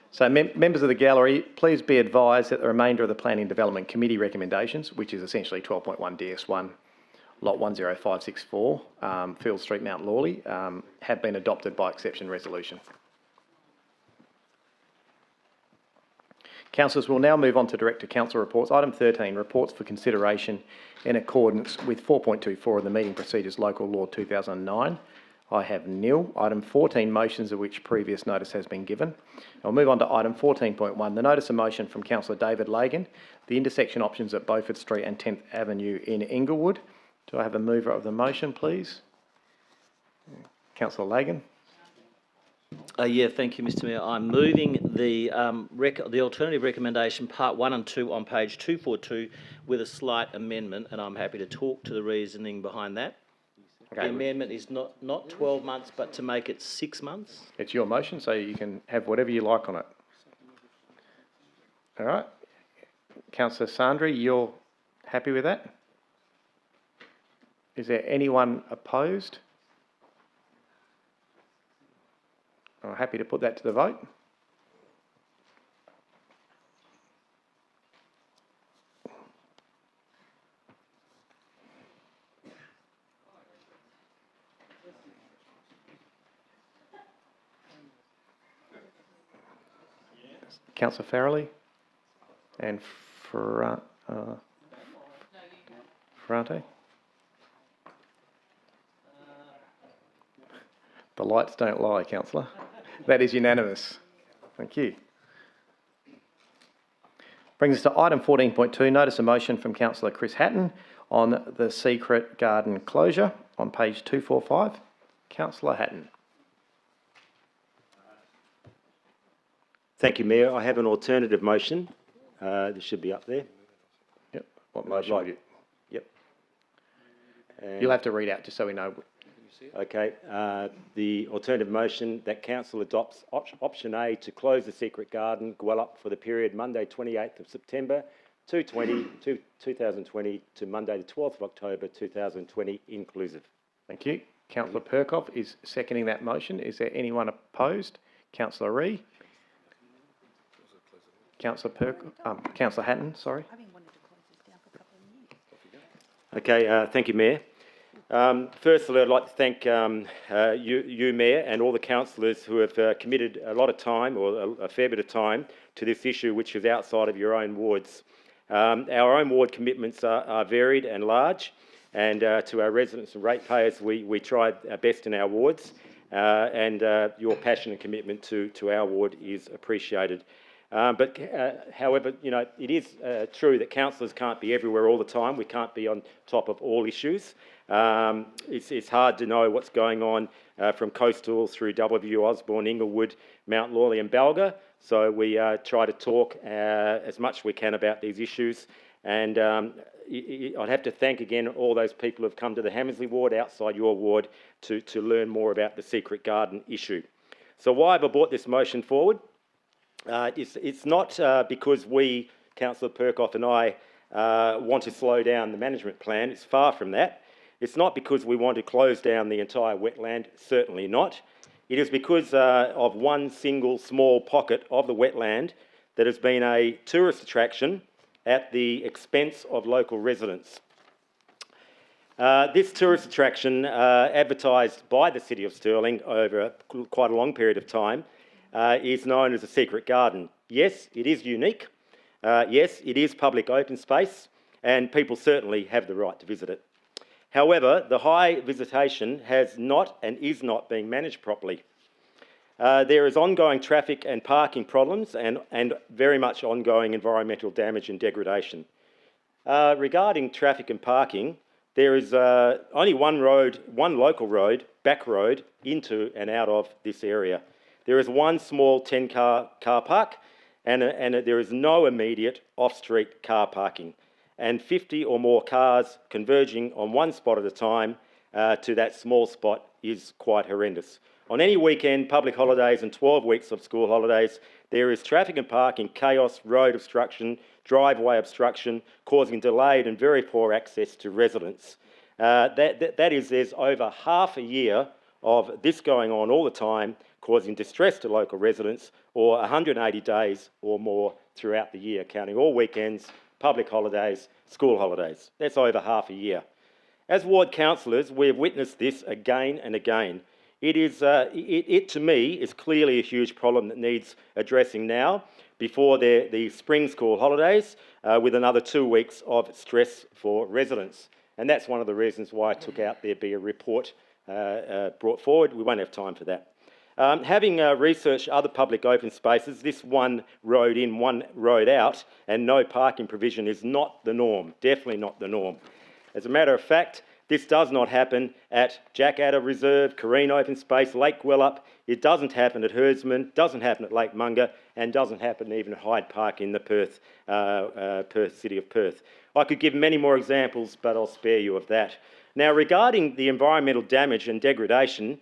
So members of the gallery, please be advised that the remainder of the Planning Development Committee recommendations, which is essentially 12.1 DS1, Lot 10564, Field Street, Mount Lawley, have been adopted by exception resolution. Councillors, we'll now move on to Director Council reports. Item 13, reports for consideration in accordance with 4.24 of the Meeting Procedures Local Law 2009. I have nil. Item 14, motions of which previous notice has been given. I'll move on to item 14.1, the notice of motion from Councillor David Lagan, the intersection options at Beaufort Street and 10th Avenue in Inglewood. Do I have a mover of the motion, please? Councillor Lagan. Yeah, thank you, Mr. Mayor. I'm moving the alternative recommendation, part 1 and 2 on page 242 with a slight amendment, and I'm happy to talk to the reasoning behind that. Okay. The amendment is not 12 months, but to make it 6 months. It's your motion, so you can have whatever you like on it. All right. Councillor Sandri, you're happy with that? Is there anyone opposed? I'm happy to put that to the vote. Councillor Farrelly and Ferrante. The lights don't lie, Councillor. That is unanimous. Thank you. Brings us to item 14.2, notice of motion from Councillor Chris Hatton on the secret garden closure on page 245. Councillor Hatton. Thank you, Mayor. I have an alternative motion. This should be up there. Yep. What motion? Yep. You'll have to read out just so we know. Okay. The alternative motion that Council adopts option A to close the secret garden Gwelup for the period Monday 28th of September 2020 to Monday the 12th of October 2020 inclusive. Thank you. Councillor Perkoff is seconding that motion. Is there anyone opposed? Councillor Ree. Councillor Hatton, sorry. Okay, thank you, Mayor. Firstly, I'd like to thank you, Mayor, and all the councillors who have committed a lot of time, or a fair bit of time, to this issue, which is outside of your own wards. Our own ward commitments are varied and large, and to our residents and ratepayers, we tried our best in our wards, and your passion and commitment to our ward is appreciated. However, you know, it is true that councillors can't be everywhere all the time. We can't be on top of all issues. It's hard to know what's going on from Coastal through W, Osborne, Inglewood, Mount Lawley and Balga. So we try to talk as much as we can about these issues. And I'd have to thank again all those people who have come to the Hammersley ward, outside your ward, to learn more about the secret garden issue. So why have I brought this motion forward? It's not because we, Councillor Perkoff and I, want to slow down the management plan. It's far from that. It's not because we want to close down the entire wetland, certainly not. It is because of one single small pocket of the wetland that has been a tourist attraction at the expense of local residents. This tourist attraction, advertised by the City of Stirling over quite a long period of time, is known as a secret garden. Yes, it is unique. Yes, it is public open space, and people certainly have the right to visit it. However, the high visitation has not and is not being managed properly. There is ongoing traffic and parking problems and very much ongoing environmental damage and degradation. Regarding traffic and parking, there is only one local road, back road, into and out of this area. There is one small 10-car car park and there is no immediate off-street car parking, and 50 or more cars converging on one spot at a time to that small spot is quite horrendous. On any weekend, public holidays and 12 weeks of school holidays, there is traffic and parking chaos, road obstruction, driveway obstruction, causing delayed and very poor access to residents. There's over half a year of this going on all the time, causing distress to local residents, or 180 days or more throughout the year, counting all weekends, public holidays, school holidays. That's over half a year. As ward councillors, we have witnessed this again and again. It to me is clearly a huge problem that needs addressing now, before the spring school holidays, with another 2 weeks of stress for residents. And that's one of the reasons why I took out there be a report brought forward. We won't have time for that. Having researched other public open spaces, this one road in, one road out, and no parking provision is not the norm, definitely not the norm. As a matter of fact, this does not happen at Jackadder Reserve, Careen Open Space, Lake Gwelup. It doesn't happen at Herdsman, doesn't happen at Lake Munga, and doesn't happen even at Hyde Park in the Perth city of Perth. I could give many more examples, but I'll spare you of that. Now, regarding the environmental damage and degradation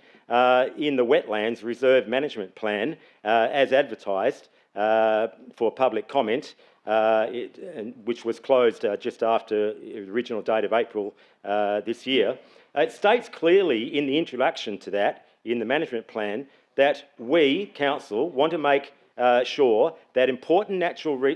in the Wetlands Reserve Management Plan, as advertised for public comment, which was closed just after the original date of April this year, it states clearly in the introduction to that, in the management plan, that we, Council, want to make sure that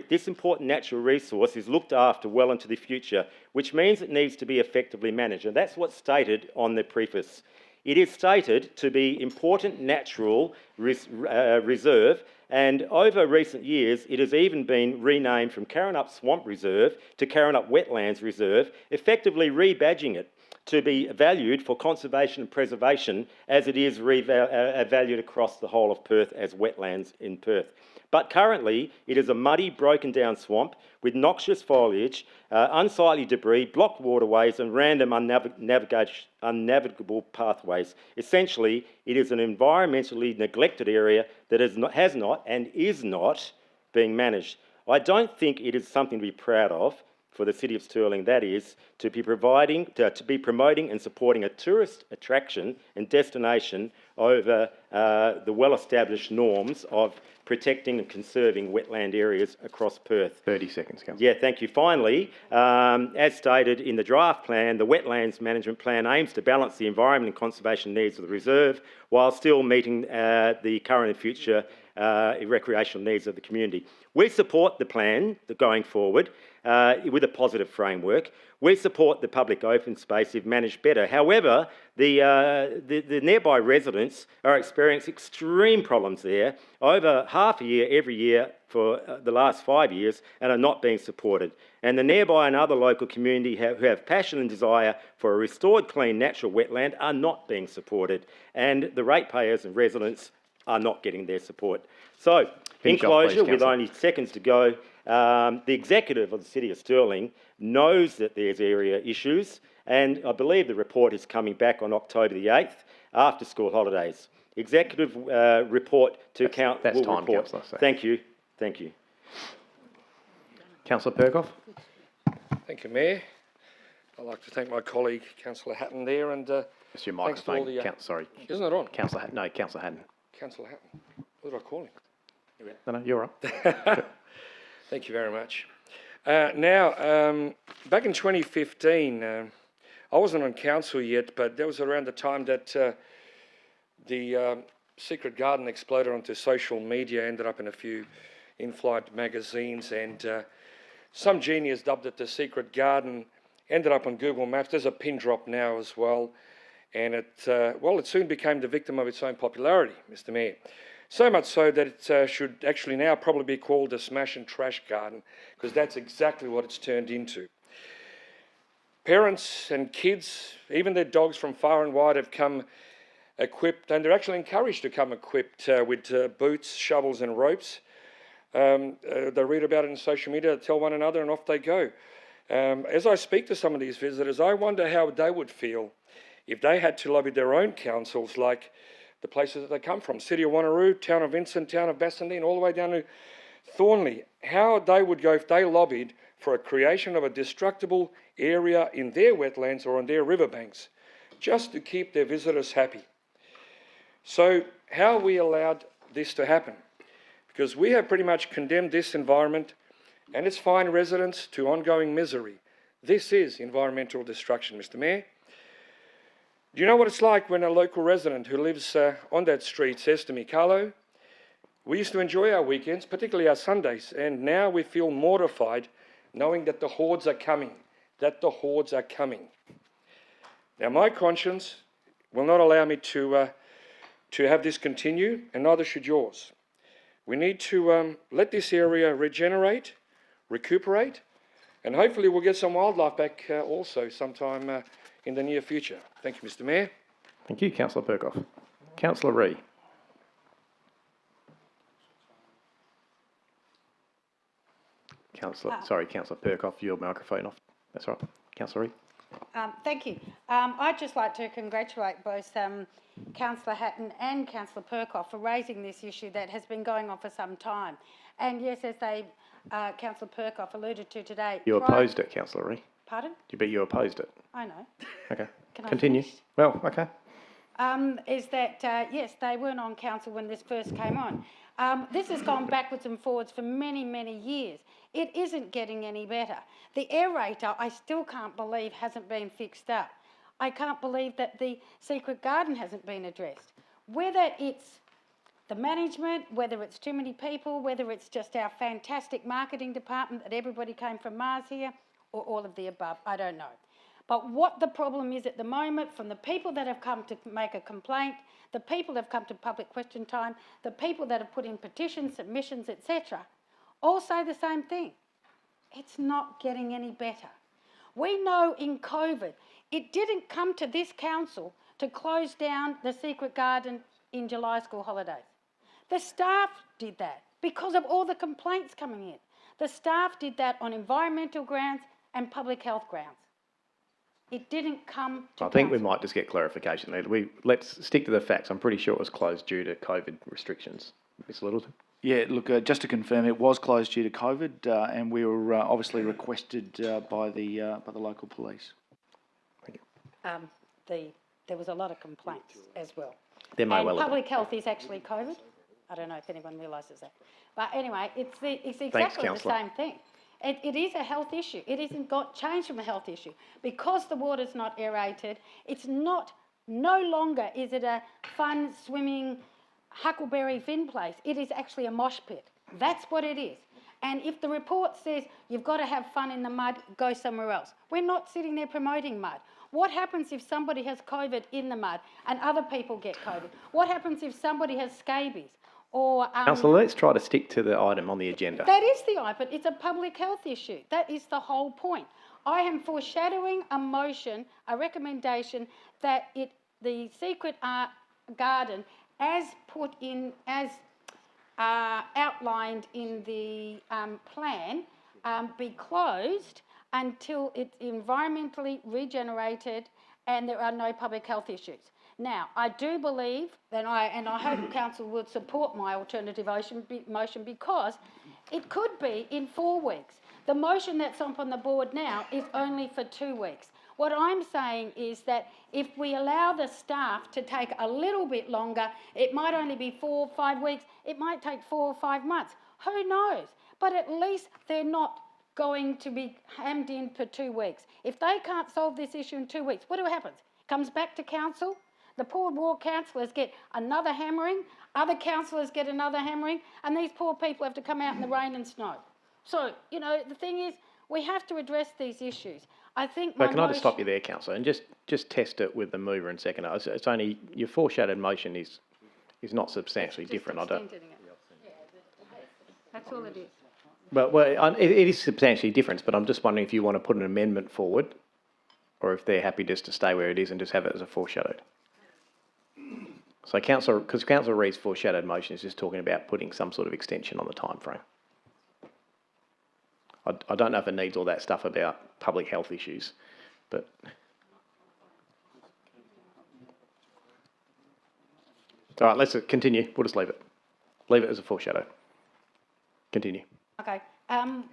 this important natural resource is looked after well into the future, which means it needs to be effectively managed. And that's what's stated on the preface. It is stated to be important natural reserve, and over recent years it has even been renamed from Karrinyup Swamp Reserve to Karrinyup Wetlands Reserve, effectively rebadging it to be valued for conservation and preservation as it is valued across the whole of Perth as wetlands in Perth. But currently it is a muddy, broken down swamp with noxious foliage, unsightly debris, blocked waterways and random unnavigable pathways. Essentially, it is an environmentally neglected area that is not and is not being managed. I don't think it is something to be proud of for the City of Stirling, that is, to be promoting and supporting a tourist attraction and destination over the well-established norms of protecting and conserving wetland areas across Perth. 30 seconds, Councillor. Yeah, thank you. Finally, as stated in the draft plan, the Wetlands Management Plan aims to balance the environment and conservation needs of the reserve while still meeting the current and future recreational needs of the community. We support the plan going forward with a positive framework. We support the public open space if managed better. However, the nearby residents are experiencing extreme problems there over half a year every year for the last 5 years and are not being supported. And the nearby and other local community who have passion and desire for a restored clean natural wetland are not being supported. And the ratepayers and residents are not getting their support. So, in closure, with only seconds to go, the executive of the City of Stirling knows that there's area issues, and I believe the report is coming back on October the 8th after school holidays. Executive report to count. That's time, Councillor. Thank you. Thank you. Councillor Perkoff. Thank you, Mayor. I'd like to thank my colleague, Councillor Hatton, there, and it's your microphone. Sorry, isn't it on? Councillor Hatton. No, Councillor Hatton. Councillor Hatton. What did I call him? No, you're on. Thank you very much. Back in 2015, I wasn't on council yet, but that was around the time that the secret garden exploded onto social media, ended up in a few in-flight magazines, and some genius dubbed it the secret garden, ended up on Google Maps. There's a pin drop now as well, and it soon became the victim of its own popularity, Mr. Mayor. So much so that it should actually now probably be called a smash and trash garden, because that's exactly what it's turned into. Parents and kids, even their dogs from far and wide, have come equipped, and they're actually encouraged to come equipped with boots, shovels and ropes. They read about it in social media, tell one another, and off they go. As I speak to some of these visitors, I wonder how they would feel if they had to lobby their own councils, like the places that they come from, City of Wanneroo, Town of Vincent, Town of Bassendean, all the way down to Thornley, how they would go if they lobbied for a creation of a destructible area in their wetlands or on their riverbanks, just to keep their visitors happy. So how are we allowed this to happen? Because we have pretty much condemned this environment and its fine residents to ongoing misery. This is environmental destruction, Mr. Mayor. Do you know what it's like when a local resident who lives on that street says to me, Carlo, we used to enjoy our weekends, particularly our Sundays, and now we feel mortified knowing that the hordes are coming, Now, my conscience will not allow me to have this continue, and neither should yours. We need to let this area regenerate, recuperate, and hopefully we'll get some wildlife back also sometime in the near future. Thank you, Mr. Mayor. Thank you, Councillor Perkoff. Councillor Ree. Councillor Perkoff, your microphone off. That's right. Councillor Ree. Thank you. I'd just like to congratulate both Councillor Hatton and Councillor Perkoff for raising this issue that has been going on for some time. And yes, as Councillor Perkoff alluded to today... You opposed it, Councillor Ree. Pardon? You opposed it. I know. Okay. Can I Continue. finish? Well, okay. Is that, yes, they weren't on council when this first came on. This has gone backwards and forwards for many, many years. It isn't getting any better. The aerator, I still can't believe, hasn't been fixed up. I can't believe that the secret garden hasn't been addressed. Whether it's the management, whether it's too many people, whether it's just our fantastic marketing department that everybody came from Mars here, or all of the above, I don't know. But what the problem is at the moment, from the people that have come to make a complaint, the people that have come to public question time, the people that have put in petitions, submissions, etc., all say the same thing. It's not getting any better. We know in COVID, it didn't come to this council to close down the secret garden in July school holidays. The staff did that because of all the complaints coming in. The staff did that on environmental grounds and public health grounds. It didn't come to I think we council. might just get clarification there. Let's stick to the facts. I'm pretty sure it was closed due to COVID restrictions. Ms Littleton? Yeah, look, just to confirm, it was closed due to COVID, and we were obviously requested by the local police. There was a lot of complaints as well. There may and well have been. public health is actually COVID. I don't know if anyone realises that. But anyway, it's exactly the Councillor. same thing. It is a health issue. It isn't got changed from a health issue. Because the water's not aerated, it's no longer is it a fun swimming Huckleberry Finn place. It is actually a mosh pit. That's what it is. And if the report says you've got to have fun in the mud, go somewhere else. We're not sitting there promoting mud. What happens if somebody has COVID in the mud and other people get COVID? What happens if somebody has scabies? Or Councillor, let's try to stick to the item on the agenda. that is the item. It's a public health issue. That is the whole point. I am foreshadowing a motion, a recommendation that the secret garden, as put in, as outlined in the plan, be closed until it's environmentally regenerated and there are no public health issues. Now, I do believe, and I hope Council would support my alternative motion because it could be in 4 weeks. The motion that's on the board now is only for 2 weeks. What I'm saying is that if we allow the staff to take a little bit longer, it might only be 4 or 5 weeks, it might take 4 or 5 months. Who knows? But at least they're not going to be hammed in for 2 weeks. If they can't solve this issue in 2 weeks, what happens? It comes back to council. The poor ward councillors get another hammering, other councillors get another hammering, and these poor people have to come out in the rain and snow. So, you know, the thing is, we have to address these issues. I think But can I just stop you there, Councillor, and just test it with the mover and seconder? It's only, your foreshadowed motion is not substantially different. That's all it is. Well, it is substantially different, but I'm just wondering if you want to put an amendment forward or if they're happy just to stay where it is and just have it as a foreshadowed. So because Councillor Reid's foreshadowed motion is just talking about putting some sort of extension on the time frame. I don't know if it needs all that stuff about public health issues, but... All right, let's continue. We'll just leave it. Leave it as a foreshadow. Continue. Okay.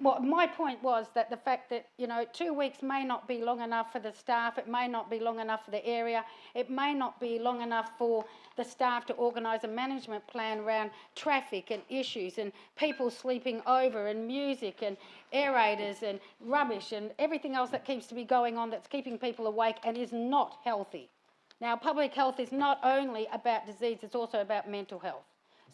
Well, my point was that the fact that, you know, 2 weeks may not be long enough for the staff, it may not be long enough for the area, it may not be long enough for the staff to organise a management plan around traffic and issues and people sleeping over and music and aerators and rubbish and everything else that keeps to be going on that's keeping people awake and is not healthy. Now, public health is not only about disease, it's also about mental health.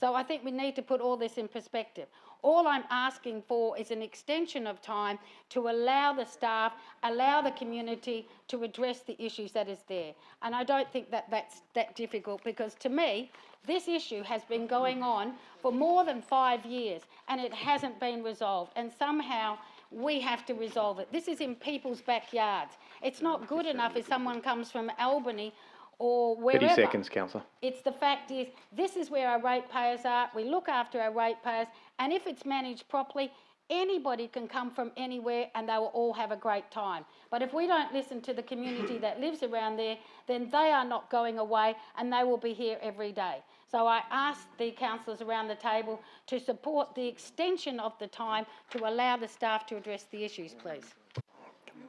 So I think we need to put all this in perspective. All I'm asking for is an extension of time to allow the staff, allow the community to address the issues that is there. And I don't think that that's that difficult, because to me, this issue has been going on for more than 5 years and it hasn't been resolved. And somehow we have to resolve it. This is in people's backyards. It's not good enough if someone comes from Albany or wherever. 30 seconds, Councillor. It's the fact is, this is where our ratepayers are. We look after our ratepayers, and if it's managed properly, anybody can come from anywhere and they will all have a great time. But if we don't listen to the community that lives around there, then they are not going away and they will be here every day. So I ask the councillors around the table to support the extension of the time to allow the staff to address the issues, please.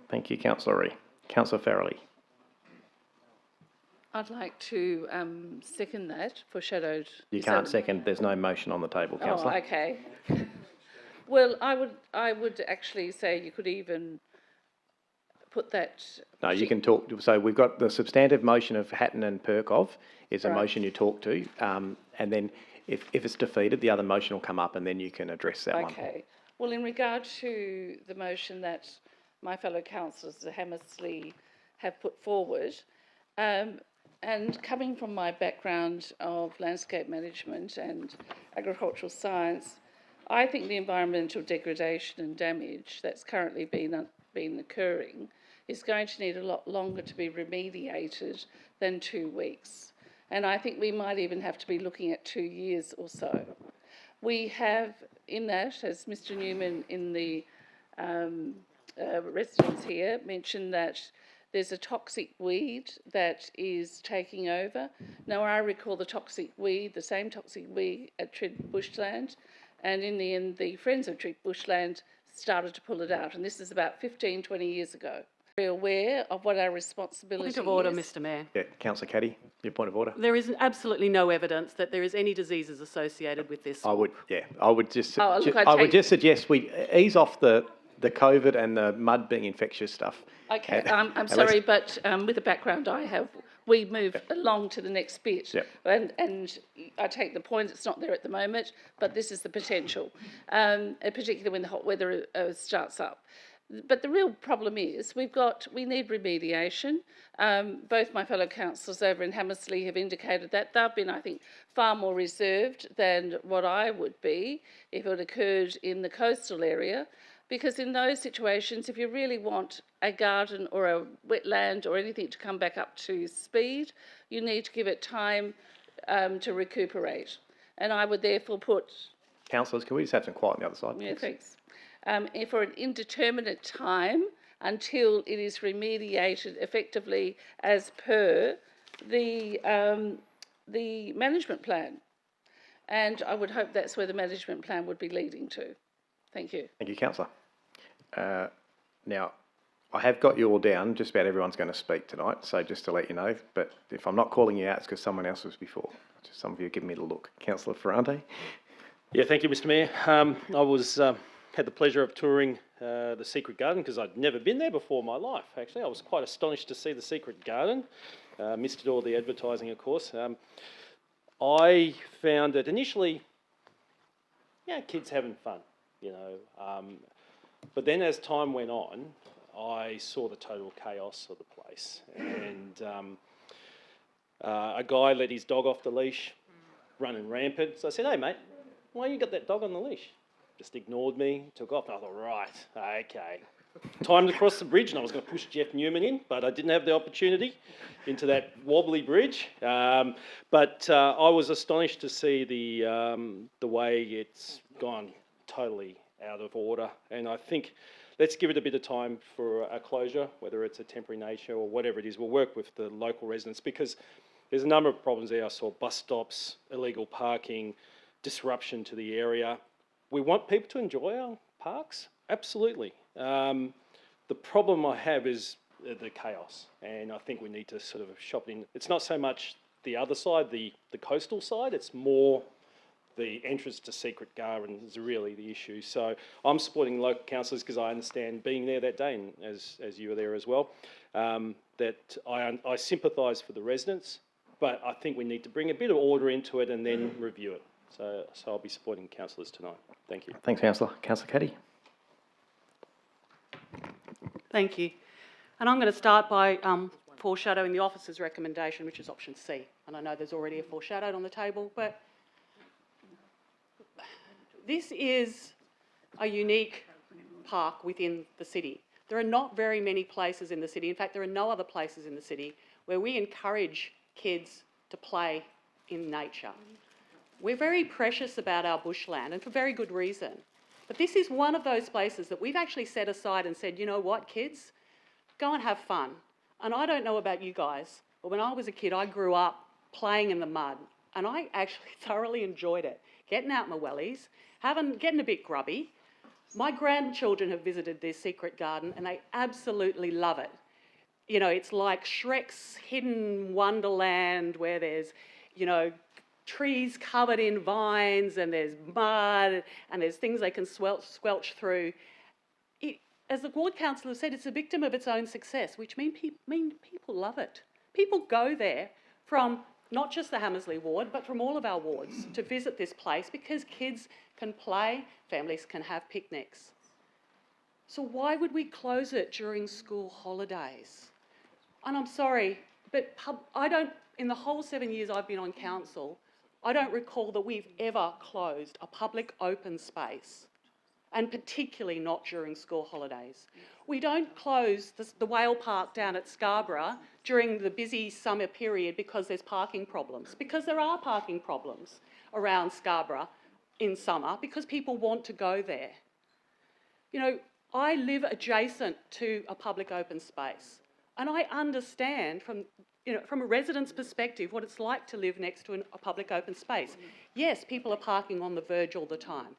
Thank you, Councillor Ree. Councillor Farrelly. I'd like to second that, foreshadowed. You can't second, there's no motion on the table, Councillor. Oh, okay. Well, I would actually say you could even put that. No, you can talk, so we've got the substantive motion of Hatton and Perkov is a motion you talk to, and then if it's defeated, the other motion will come up and then you can address that one. Okay. Well, in regard to the motion that my fellow councillors at Hammersley have put forward, and coming from my background of landscape management and agricultural science, I think the environmental degradation and damage that's currently been occurring is going to need a lot longer to be remediated than 2 weeks. And I think we might even have to be looking at 2 years or so. We have in that, as Mr Newman in the residence here mentioned, that there's a toxic weed that is taking over. Now, I recall the toxic weed, the same toxic weed at Tread Bushland, and in the end, the Friends of Tread Bushland started to pull it out, and this is about 15, 20 years ago. Very aware of what our responsibility is. Point of order, Mr Mayor. Yeah, Councillor Caddy, your point of order. There is absolutely no evidence that there is any diseases associated with this. I would just look, just suggest we ease off the COVID and the mud being infectious stuff. Okay, I'm sorry, but with the background I have, we move along to the next bit. Yep. And I take the point, it's not there at the moment, but this is the potential, particularly when the hot weather starts up. But the real problem is we need remediation. Both my fellow councillors over in Hammersley have indicated that. They've been, I think, far more reserved than what I would be if it occurred in the coastal area. Because in those situations, if you really want a garden or a wetland or anything to come back up to speed, you need to give it time to recuperate. And I would therefore put... Councillors, can we just have some quiet on the other side? Yeah, thanks. For an indeterminate time until it is remediated effectively as per the management plan. And I would hope that's where the management plan would be leading to. Thank you. Thank you, Councillor. Now, I have got you all down. Just about everyone's going to speak tonight, so just to let you know. But if I'm not calling you out, it's because someone else was before. Just some of you are giving me the look. Councillor Ferrante. Yeah, thank you, Mr Mayor. I was had the pleasure of touring the Secret Garden because I'd never been there before in my life, actually. I was quite astonished to see the Secret Garden. Missed all the advertising, of course. I found that initially, kids having fun, but then as time went on, I saw the total chaos of the place. And a guy let his dog off the leash, running rampant. So I said, hey, mate, why you got that dog on the leash? Just ignored me, took off, and I thought, right, okay. Time to cross the bridge, and I was going to push Jeff Newman in, but I didn't have the opportunity into that wobbly bridge. But I was astonished to see the way it's gone totally out of order. And I think let's give it a bit of time for a closure, whether it's a temporary nature or whatever it is. We'll work with the local residents because there's a number of problems there. I saw bus stops, illegal parking, disruption to the area. We want people to enjoy our parks, absolutely. The problem I have is the chaos, and I think we need to sort of shop it in. It's not so much the other side, the coastal side, it's more the entrance to Secret Garden is really the issue. So I'm supporting local councillors because I understand being there that day, and as you were there as well, that I sympathise for the residents, but I think we need to bring a bit of order into it and then review it. So I'll be supporting councillors tonight. Thank you. Thanks, Councillor. Councillor Caddy. Thank you. And I'm going to start by foreshadowing the officer's recommendation, which is option C. And I know there's already a foreshadowed on the table, but this is a unique park within the city. There are not very many places in the city, in fact there are no other places in the city, where we encourage kids to play in nature. We're very precious about our bushland, and for very good reason. But this is one of those places that we've actually set aside and said, you know what, kids, go and have fun. And I don't know about you guys, but when I was a kid, I grew up playing in the mud, and I actually thoroughly enjoyed it. Getting out my wellies, getting a bit grubby. My grandchildren have visited this secret garden, and they absolutely love it. You know, it's like Shrek's hidden wonderland where there's, you know, trees covered in vines and there's mud and there's things they can squelch through. As the ward councillor said, it's a victim of its own success, which means people love it. People go there from not just the Hammersley ward, but from all of our wards to visit this place because kids can play, families can have picnics. So why would we close it during school holidays? And I'm sorry, but in the whole 7 years I've been on council, I don't recall that we've ever closed a public open space, and particularly not during school holidays. We don't close the whale park down at Scarborough during the busy summer period because there's parking problems, because there are parking problems around Scarborough in summer because people want to go there. You know, I live adjacent to a public open space, and I understand from a resident's perspective what it's like to live next to a public open space. Yes, people are parking on the verge all the time.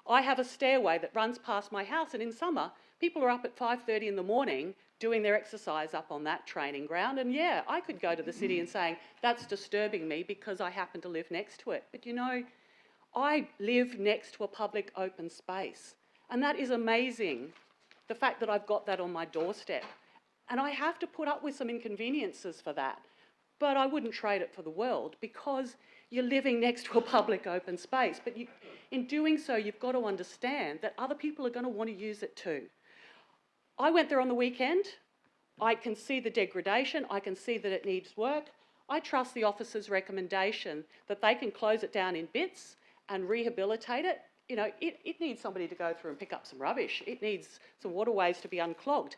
I have a stairway that runs past my house, and in summer, people are up at 5:30 in the morning doing their exercise up on that training ground. And yeah, I could go to the city and saying, that's disturbing me because I happen to live next to it. But you know, I live next to a public open space. And that is amazing, the fact that I've got that on my doorstep. And I have to put up with some inconveniences for that. But I wouldn't trade it for the world because you're living next to a public open space. But in doing so, you've got to understand that other people are going to want to use it too. I went there on the weekend. I can see the degradation. I can see that it needs work. I trust the officer's recommendation that they can close it down in bits and rehabilitate it. You know, it needs somebody to go through and pick up some rubbish. It needs some waterways to be unclogged.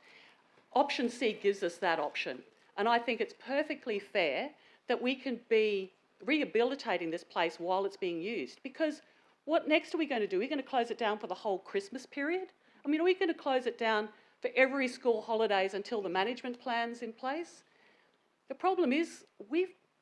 Option C gives us that option. And I think it's perfectly fair that we can be rehabilitating this place while it's being used. Because what next are we going to do? Are we going to close it down for the whole Christmas period? I mean, are we going to close it down for every school holidays until the management plan's in place? The problem is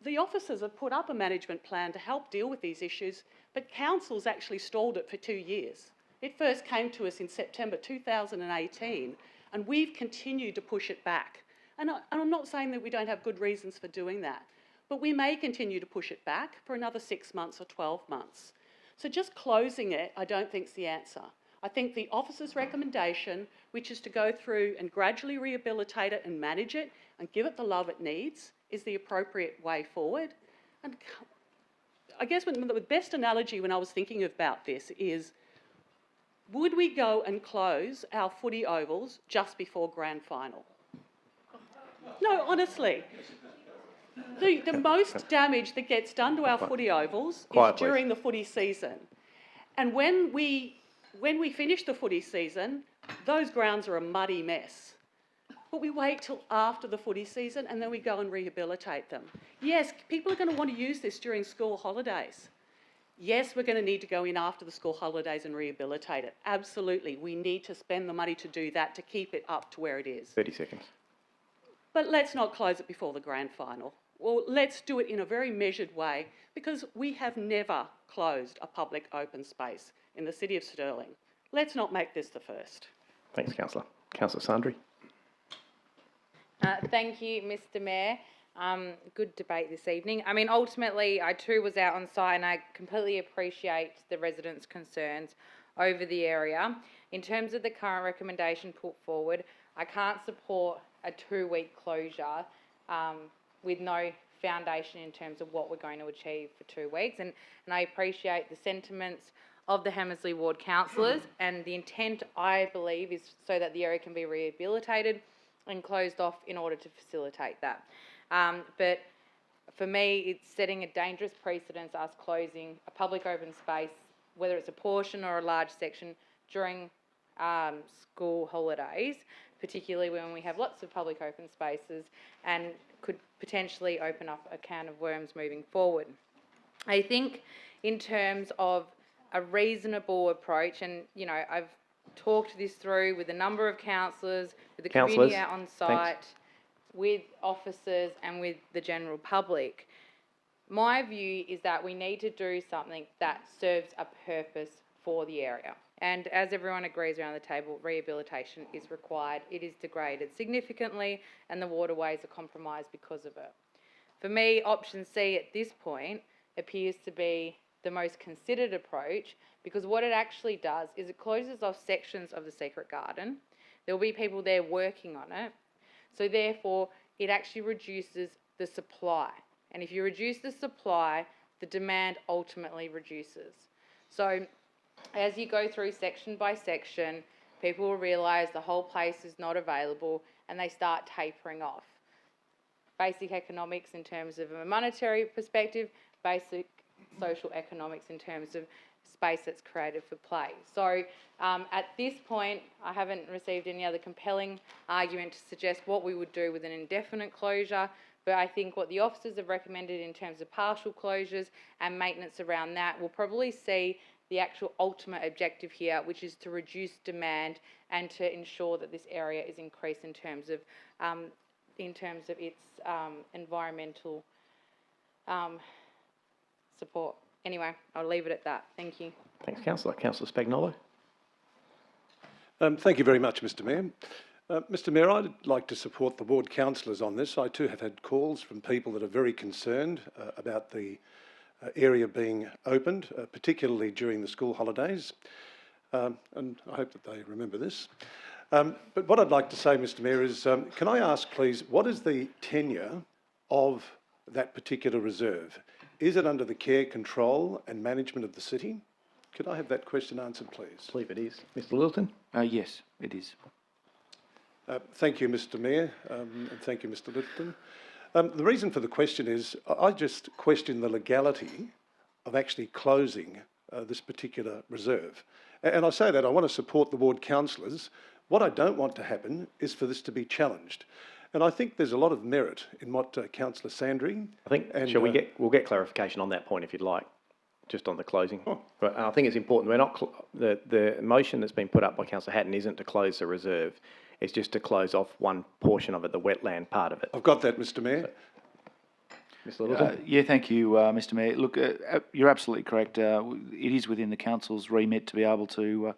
the officers have put up a management plan to help deal with these issues, but council's actually stalled it for 2 years. It first came to us in September 2018, and we've continued to push it back. And I'm not saying that we don't have good reasons for doing that, but we may continue to push it back for another 6 months or 12 months. So just closing it, I don't think is the answer. I think the officer's recommendation, which is to go through and gradually rehabilitate it and manage it and give it the love it needs, is the appropriate way forward. And I guess the best analogy when I was thinking about this is, would we go and close our footy ovals just before grand final? No, honestly. The most damage that gets done to our footy ovals is during the footy season. And when we finish the footy season, those grounds are a muddy mess. But we wait till after the footy season and then we go and rehabilitate them. Yes, people are going to want to use this during school holidays. Yes, we're going to need to go in after the school holidays and rehabilitate it. Absolutely. We need to spend the money to do that to keep it up to where it is. 30 seconds. But let's not close it before the grand final. Well, let's do it in a very measured way because we have never closed a public open space in the City of Stirling. Let's not make this the first. Thanks, Councillor. Councillor Sandri. Thank you, Mr. Mayor. Good debate this evening. I mean, ultimately, I too was out on site and I completely appreciate the residents' concerns over the area. In terms of the current recommendation put forward, I can't support a 2-week closure with no foundation in terms of what we're going to achieve for 2 weeks. And I appreciate the sentiments of the Hammersley Ward councillors, and the intent, I believe, is so that the area can be rehabilitated and closed off in order to facilitate that. But for me, it's setting a dangerous precedence, us closing a public open space, whether it's a portion or a large section, during school holidays, particularly when we have lots of public open spaces, and could potentially open up a can of worms moving forward. I think in terms of a reasonable approach, and I've talked this through with a number of councillors, with the community out on site, with officers and with the general public. My view is that we need to do something that serves a purpose for the area. And as everyone agrees around the table, rehabilitation is required. It is degraded significantly and the waterways are compromised because of it. For me, option C at this point appears to be the most considered approach, because what it actually does is it closes off sections of the secret garden. There will be people there working on it. So therefore, it actually reduces the supply. And if you reduce the supply, the demand ultimately reduces. So as you go through section by section, people will realise the whole place is not available and they start tapering off. Basic economics in terms of a monetary perspective, basic social economics in terms of space that's created for play. So at this point, I haven't received any other compelling argument to suggest what we would do with an indefinite closure, but I think what the officers have recommended in terms of partial closures and maintenance around that will probably see the actual ultimate objective here, which is to reduce demand and to ensure that this area is increased in terms of its environmental support. Anyway, I'll leave it at that. Thank you. Thanks, Councillor. Councillor Spagnolo. Thank you very much, Mr Mayor. Mr Mayor, I'd like to support the ward councillors on this. I too have had calls from people that are very concerned about the area being opened, particularly during the school holidays, and I hope that they remember this. But what I'd like to say, Mr Mayor, is can I ask, please, what is the tenure of that particular reserve? Is it under the care, control and management of the city? Could I have that question answered, please? I believe it is. Mr Littleton? Yes, it is. Thank you, Mr Mayor, and thank you, Mr Littleton. The reason for the question is I just question the legality of actually closing this particular reserve. And I say that I want to support the ward councillors. What I don't want to happen is for this to be challenged. And I think there's a lot of merit in what Councillor Sandry... I think, we'll get clarification on that point if you'd like, just on the closing. But I think it's important, we're not, the motion that's been put up by Councillor Hatton isn't to close the reserve, it's just to close off one portion of it, the wetland part of it. I've got that, Mr Mayor. Mr Littleton? Yeah, thank you, Mr Mayor. Look, you're absolutely correct. It is within the council's remit to be able to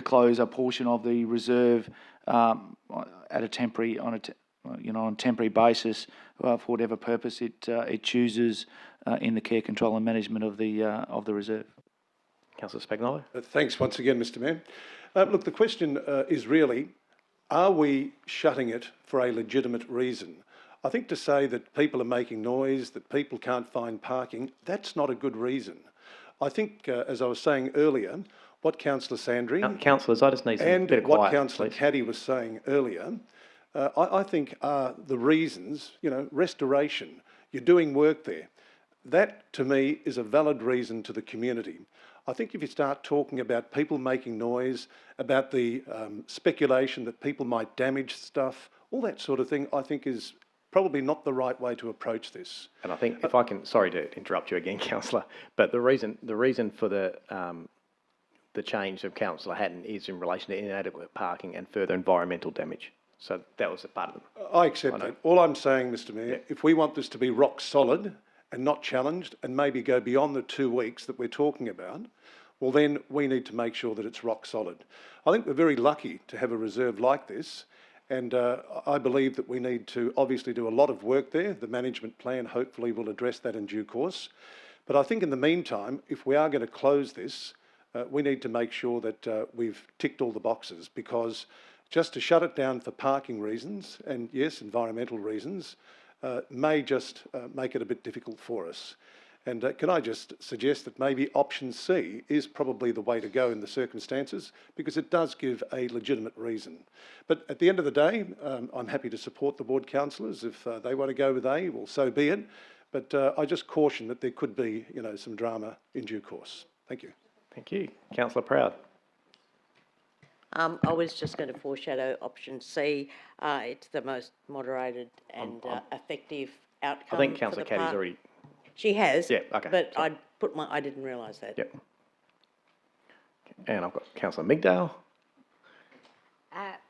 close a portion of the reserve at a temporary, on a temporary basis for whatever purpose it chooses in the care, control and management of the reserve. Councillor Spagnolo? Thanks once again, Mr Mayor. Look, the question is really, are we shutting it for a legitimate reason? I think to say that people are making noise, that people can't find parking, that's not a good reason. I think, as I was saying earlier, what Councillor Sandry... Councillors, I just need some bit of quiet, what Councillor please. Caddy was saying earlier, I think are the reasons, restoration, you're doing work there. That, to me, is a valid reason to the community. I think if you start talking about people making noise, about the speculation that people might damage stuff, all that sort of thing, I think is probably not the right way to approach this. And I think, if I can, sorry to interrupt you again, Councillor, but the reason for the change of Councillor Hatton is in relation to inadequate parking and further environmental damage. So that was a part of them. I accept that. All I'm saying, Mr Mayor, if we want this to be rock solid and not challenged and maybe go beyond the 2 weeks that we're talking about, well then we need to make sure that it's rock solid. I think we're very lucky to have a reserve like this, and I believe that we need to obviously do a lot of work there. The management plan hopefully will address that in due course. But I think in the meantime, if we are going to close this, we need to make sure that we've ticked all the boxes, because just to shut it down for parking reasons and, yes, environmental reasons, may just make it a bit difficult for us. And can I just suggest that maybe option C is probably the way to go in the circumstances, because it does give a legitimate reason. But at the end of the day, I'm happy to support the ward councillors. If they want to go with A, well, so be it. But I just caution that there could be, some drama in due course. Thank you. Thank you. Councillor Proud. I was just going to foreshadow option C. It's the most moderated and effective outcome. I think Councillor Caddy's already... She has. Yeah, okay. But I didn't realise that. Yep. And I've got Councillor Migdale.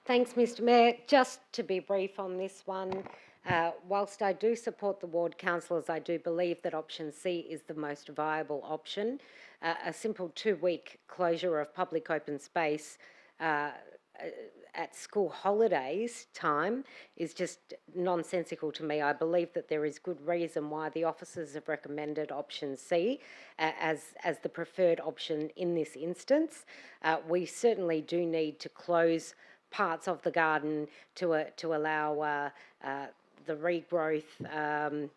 Thanks, Mr Mayor. Just to be brief on this one, whilst I do support the ward councillors, I do believe that option C is the most viable option. A simple 2-week closure of public open space at school holidays time is just nonsensical to me. I believe that there is good reason why the officers have recommended option C as the preferred option in this instance. We certainly do need to close parts of the garden to allow the regrowth,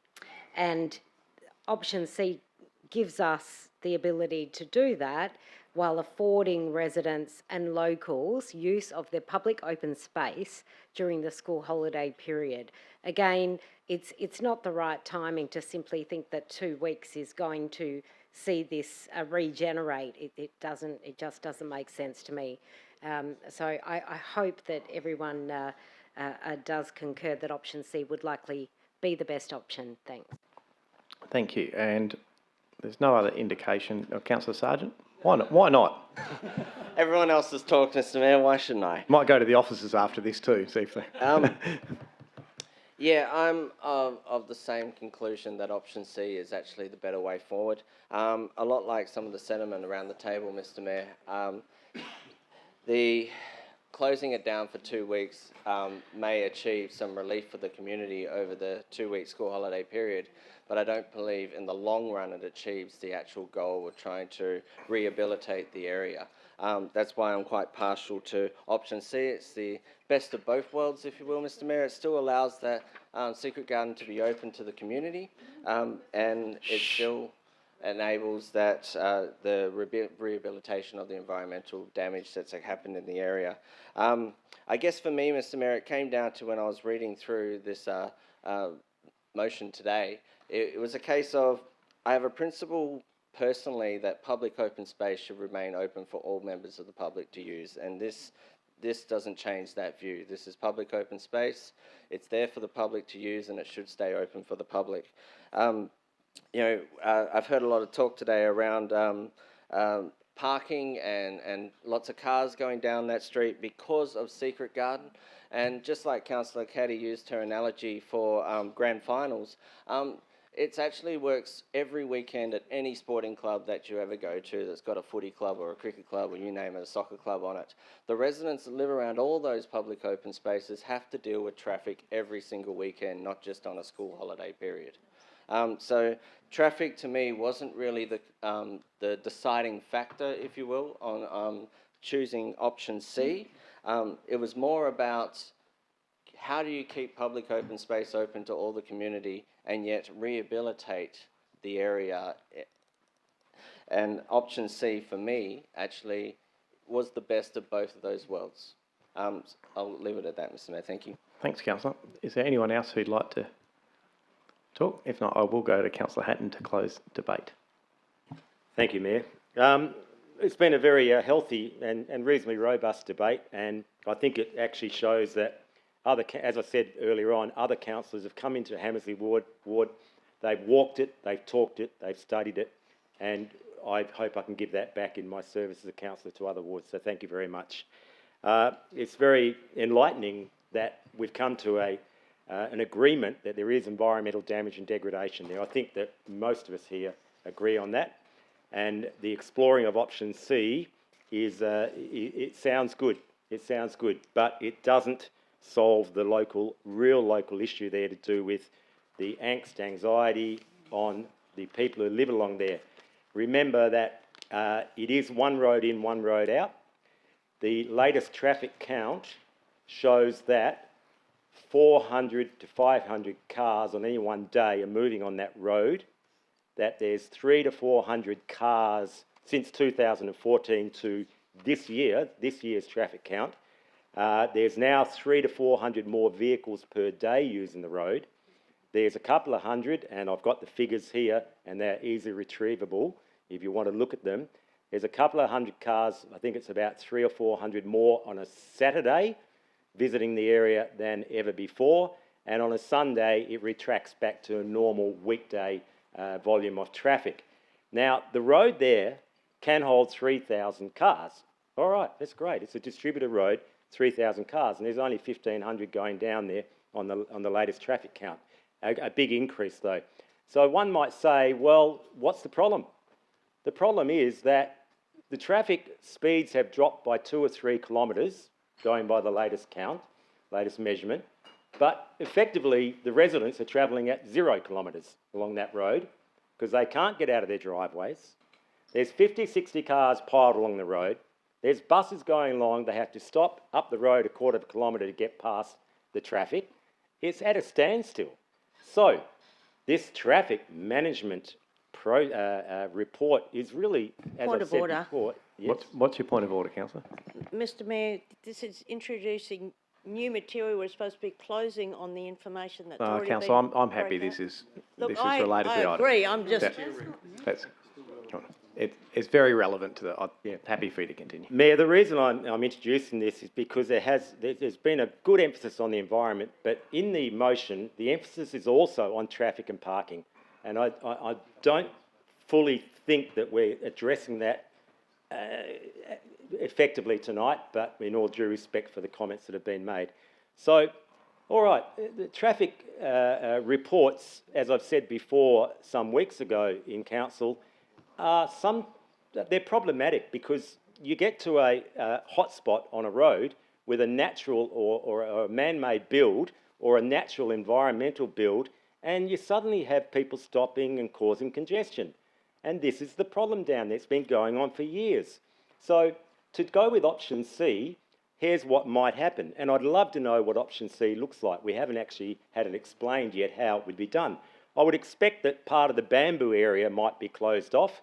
and option C gives us the ability to do that while affording residents and locals use of their public open space during the school holiday period. Again, it's not the right timing to simply think that 2 weeks is going to see this regenerate. It just doesn't make sense to me. So I hope that everyone does concur that option C would likely be the best option. Thanks. Thank you. And there's no other indication. Councillor Sargent? Why not? Everyone else has talked, Mr Mayor, why shouldn't I? Might go to the officers after this too, see if they... Yeah, I'm of the same conclusion that option C is actually the better way forward. A lot like some of the sentiment around the table, Mr Mayor. The closing it down for 2 weeks may achieve some relief for the community over the 2-week school holiday period, but I don't believe in the long run it achieves the actual goal of trying to rehabilitate the area. That's why I'm quite partial to option C. It's the best of both worlds, if you will, Mr Mayor. It still allows that secret garden to be open to the community, and it still enables that the rehabilitation of the environmental damage that's happened in the area. I guess for me, Mr Mayor, it came down to when I was reading through this motion today, it was a case of, I have a principle personally that public open space should remain open for all members of the public to use, and this doesn't change that view. This is public open space. It's there for the public to use, and it should stay open for the public. I've heard a lot of talk today around parking and lots of cars going down that street because of Secret Garden. And just like Councillor Caddy used her analogy for grand finals, it actually works every weekend at any sporting club that you ever go to that's got a footy club or a cricket club or you name it, a soccer club on it. The residents that live around all those public open spaces have to deal with traffic every single weekend, not just on a school holiday period. So traffic to me wasn't really the deciding factor, if you will, on choosing option C. It was more about how do you keep public open space open to all the community and yet rehabilitate the area. And option C for me actually was the best of both of those worlds. I'll leave it at that, Mr Mayor. Thank you. Thanks, Councillor. Is there anyone else who'd like to talk? If not, I will go to Councillor Hatton to close debate. Thank you, Mayor. It's been a very healthy and reasonably robust debate, and I think it actually shows that as I said earlier on, other councillors have come into Hammersley Ward, they've walked it, they've talked it, they've studied it, and I hope I can give that back in my service as a councillor to other wards, so thank you very much. It's very enlightening that we've come to an agreement that there is environmental damage and degradation there. I think that most of us here agree on that, and the exploring of option C is, it sounds good, but it doesn't solve the real local issue there to do with the angst, anxiety on the people who live along there. Remember that it is one road in, one road out. The latest traffic count shows that 400 to 500 cars on any one day are moving on that road, that there's 300 to 400 cars since 2014 to this year's traffic count. There's now 300 to 400 more vehicles per day using the road. There's a couple of hundred, and I've got the figures here, and they're easily retrievable if you want to look at them. There's a couple of hundred cars, I think it's about 300 or 400 more on a Saturday visiting the area than ever before, and on a Sunday it retracts back to a normal weekday volume of traffic. Now, the road there can hold 3,000 cars. All right, that's great. It's a distributed road, 3,000 cars, and there's only 1,500 going down there on the latest traffic count. A big increase, though. So one might say, well, what's the problem? The problem is that the traffic speeds have dropped by 2 or 3 kilometres, going by the latest count, latest measurement, but effectively the residents are travelling at 0 kilometres along that road because they can't get out of their driveways. There's 50, 60 cars piled along the road. There's buses going along. They have to stop up the road a quarter of a kilometre to get past the traffic. It's at a standstill. So this traffic management report is really, as I said before... Yes. What's your point of order, Councillor? Mr Mayor, this is introducing new material. We're supposed to be closing on the information that's already been... Councillor, I'm happy this is related to the item. I agree, I'm just... It's very relevant to the... happy for you to continue. Mayor, the reason I'm introducing this is because there's been a good emphasis on the environment, but in the motion, the emphasis is also on traffic and parking. And I don't fully think that we're addressing that effectively tonight, but in all due respect for the comments that have been made. So, all right, the traffic reports, as I've said before some weeks ago in council, they're problematic because you get to a hotspot on a road with a natural or a man-made build or a natural environmental build, and you suddenly have people stopping and causing congestion. And this is the problem down there. It's been going on for years. So to go with option C, here's what might happen. And I'd love to know what option C looks like. We haven't actually had it explained yet how it would be done. I would expect that part of the bamboo area might be closed off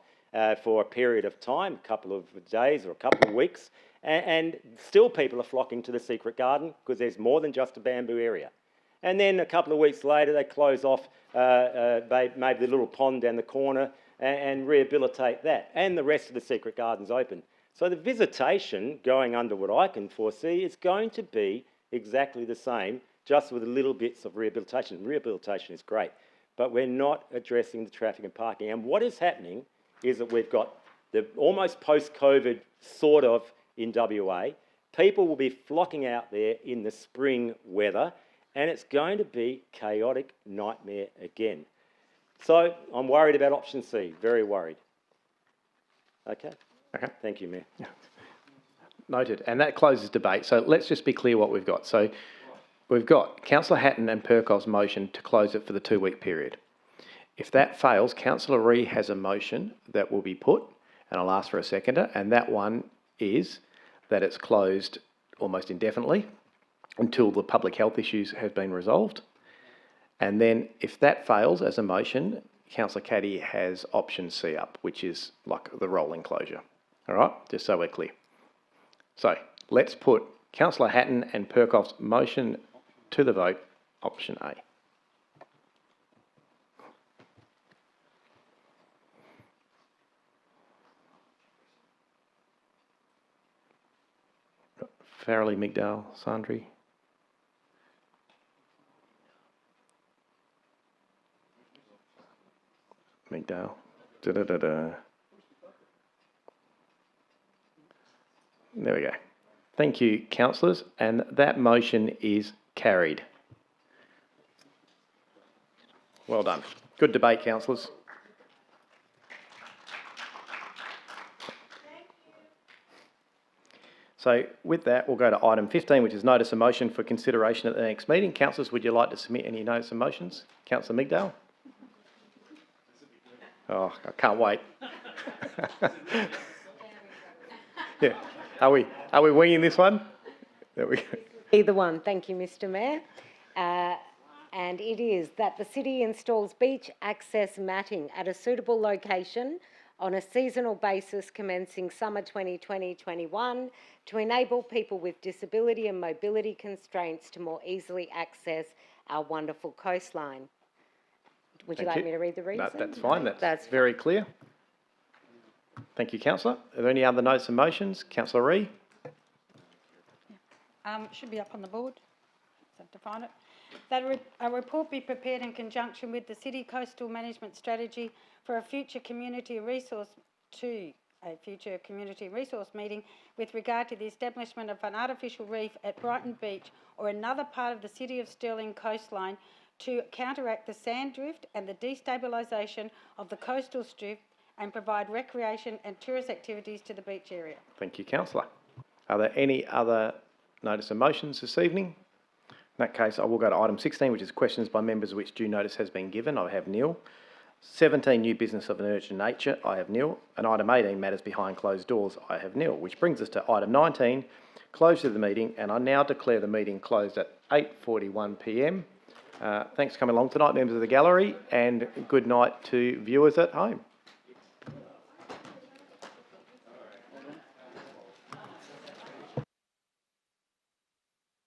for a period of time, a couple of days or a couple of weeks, and still people are flocking to the secret garden because there's more than just a bamboo area. And then a couple of weeks later, they close off maybe the little pond down the corner and rehabilitate that. And the rest of the secret garden's open. So the visitation, going under what I can foresee, is going to be exactly the same, just with little bits of rehabilitation. Rehabilitation is great, but we're not addressing the traffic and parking. And what is happening is that we've got the almost post-COVID sort of in WA. People will be flocking out there in the spring weather, and it's going to be chaotic nightmare again. So I'm worried about option C, very worried. Okay? Okay. Thank you, Mayor. Noted. And that closes debate. So let's just be clear what we've got. So we've got Councillor Hatton and Perkov's motion to close it for the 2-week period. If that fails, Councillor Ree has a motion that will be put, and I'll ask for a seconder, and that one is that it's closed almost indefinitely until the public health issues have been resolved. And then if that fails as a motion, Councillor Caddy has option C up, which is like the rolling closure. All right, just so we're clear. So let's put Councillor Hatton and Perkov's motion to the vote, option A. Farrelly, Migdal, Sandri. Migdal. There we go. Thank you, councillors, and that motion is carried. Well done. Good debate, councillors. So with that, we'll go to item 15, which is notice of motion for consideration at the next meeting. Councillors, would you like to submit any notice of motions? Councillor Migdal? Oh, I can't wait. Yeah. Are we winging this one? There we go. Either one. Thank you, Mr Mayor. and it is that the city installs beach access matting at a suitable location on a seasonal basis commencing summer 2020-21 to enable people with disability and mobility constraints to more easily access our wonderful coastline. Would you Thank like me to read the reason? No, that's fine. No, That's very clear. Thank you, councillor. Are there any other notes and motions? Councillor Ree? Should be up on the board. Just have to find it. That a report be prepared in conjunction with the City Coastal Management Strategy for a future community resource meeting with regard to the establishment of an artificial reef at Brighton Beach or another part of the City of Stirling coastline to counteract the sand drift and the destabilisation of the coastal strip and provide recreation and tourist activities to the beach area. Thank you, councillor. Are there any other notice and motions this evening? In that case, I will go to item 16, which is questions by members of which due notice has been given. I have nil. 17, new business of an urgent nature. I have nil. And item 18, matters behind closed doors. I have nil. Which brings us to item 19, closure of the meeting. And I now declare the meeting closed at 8:41 p.m. Thanks for coming along tonight, members of the gallery, and good night to viewers at home.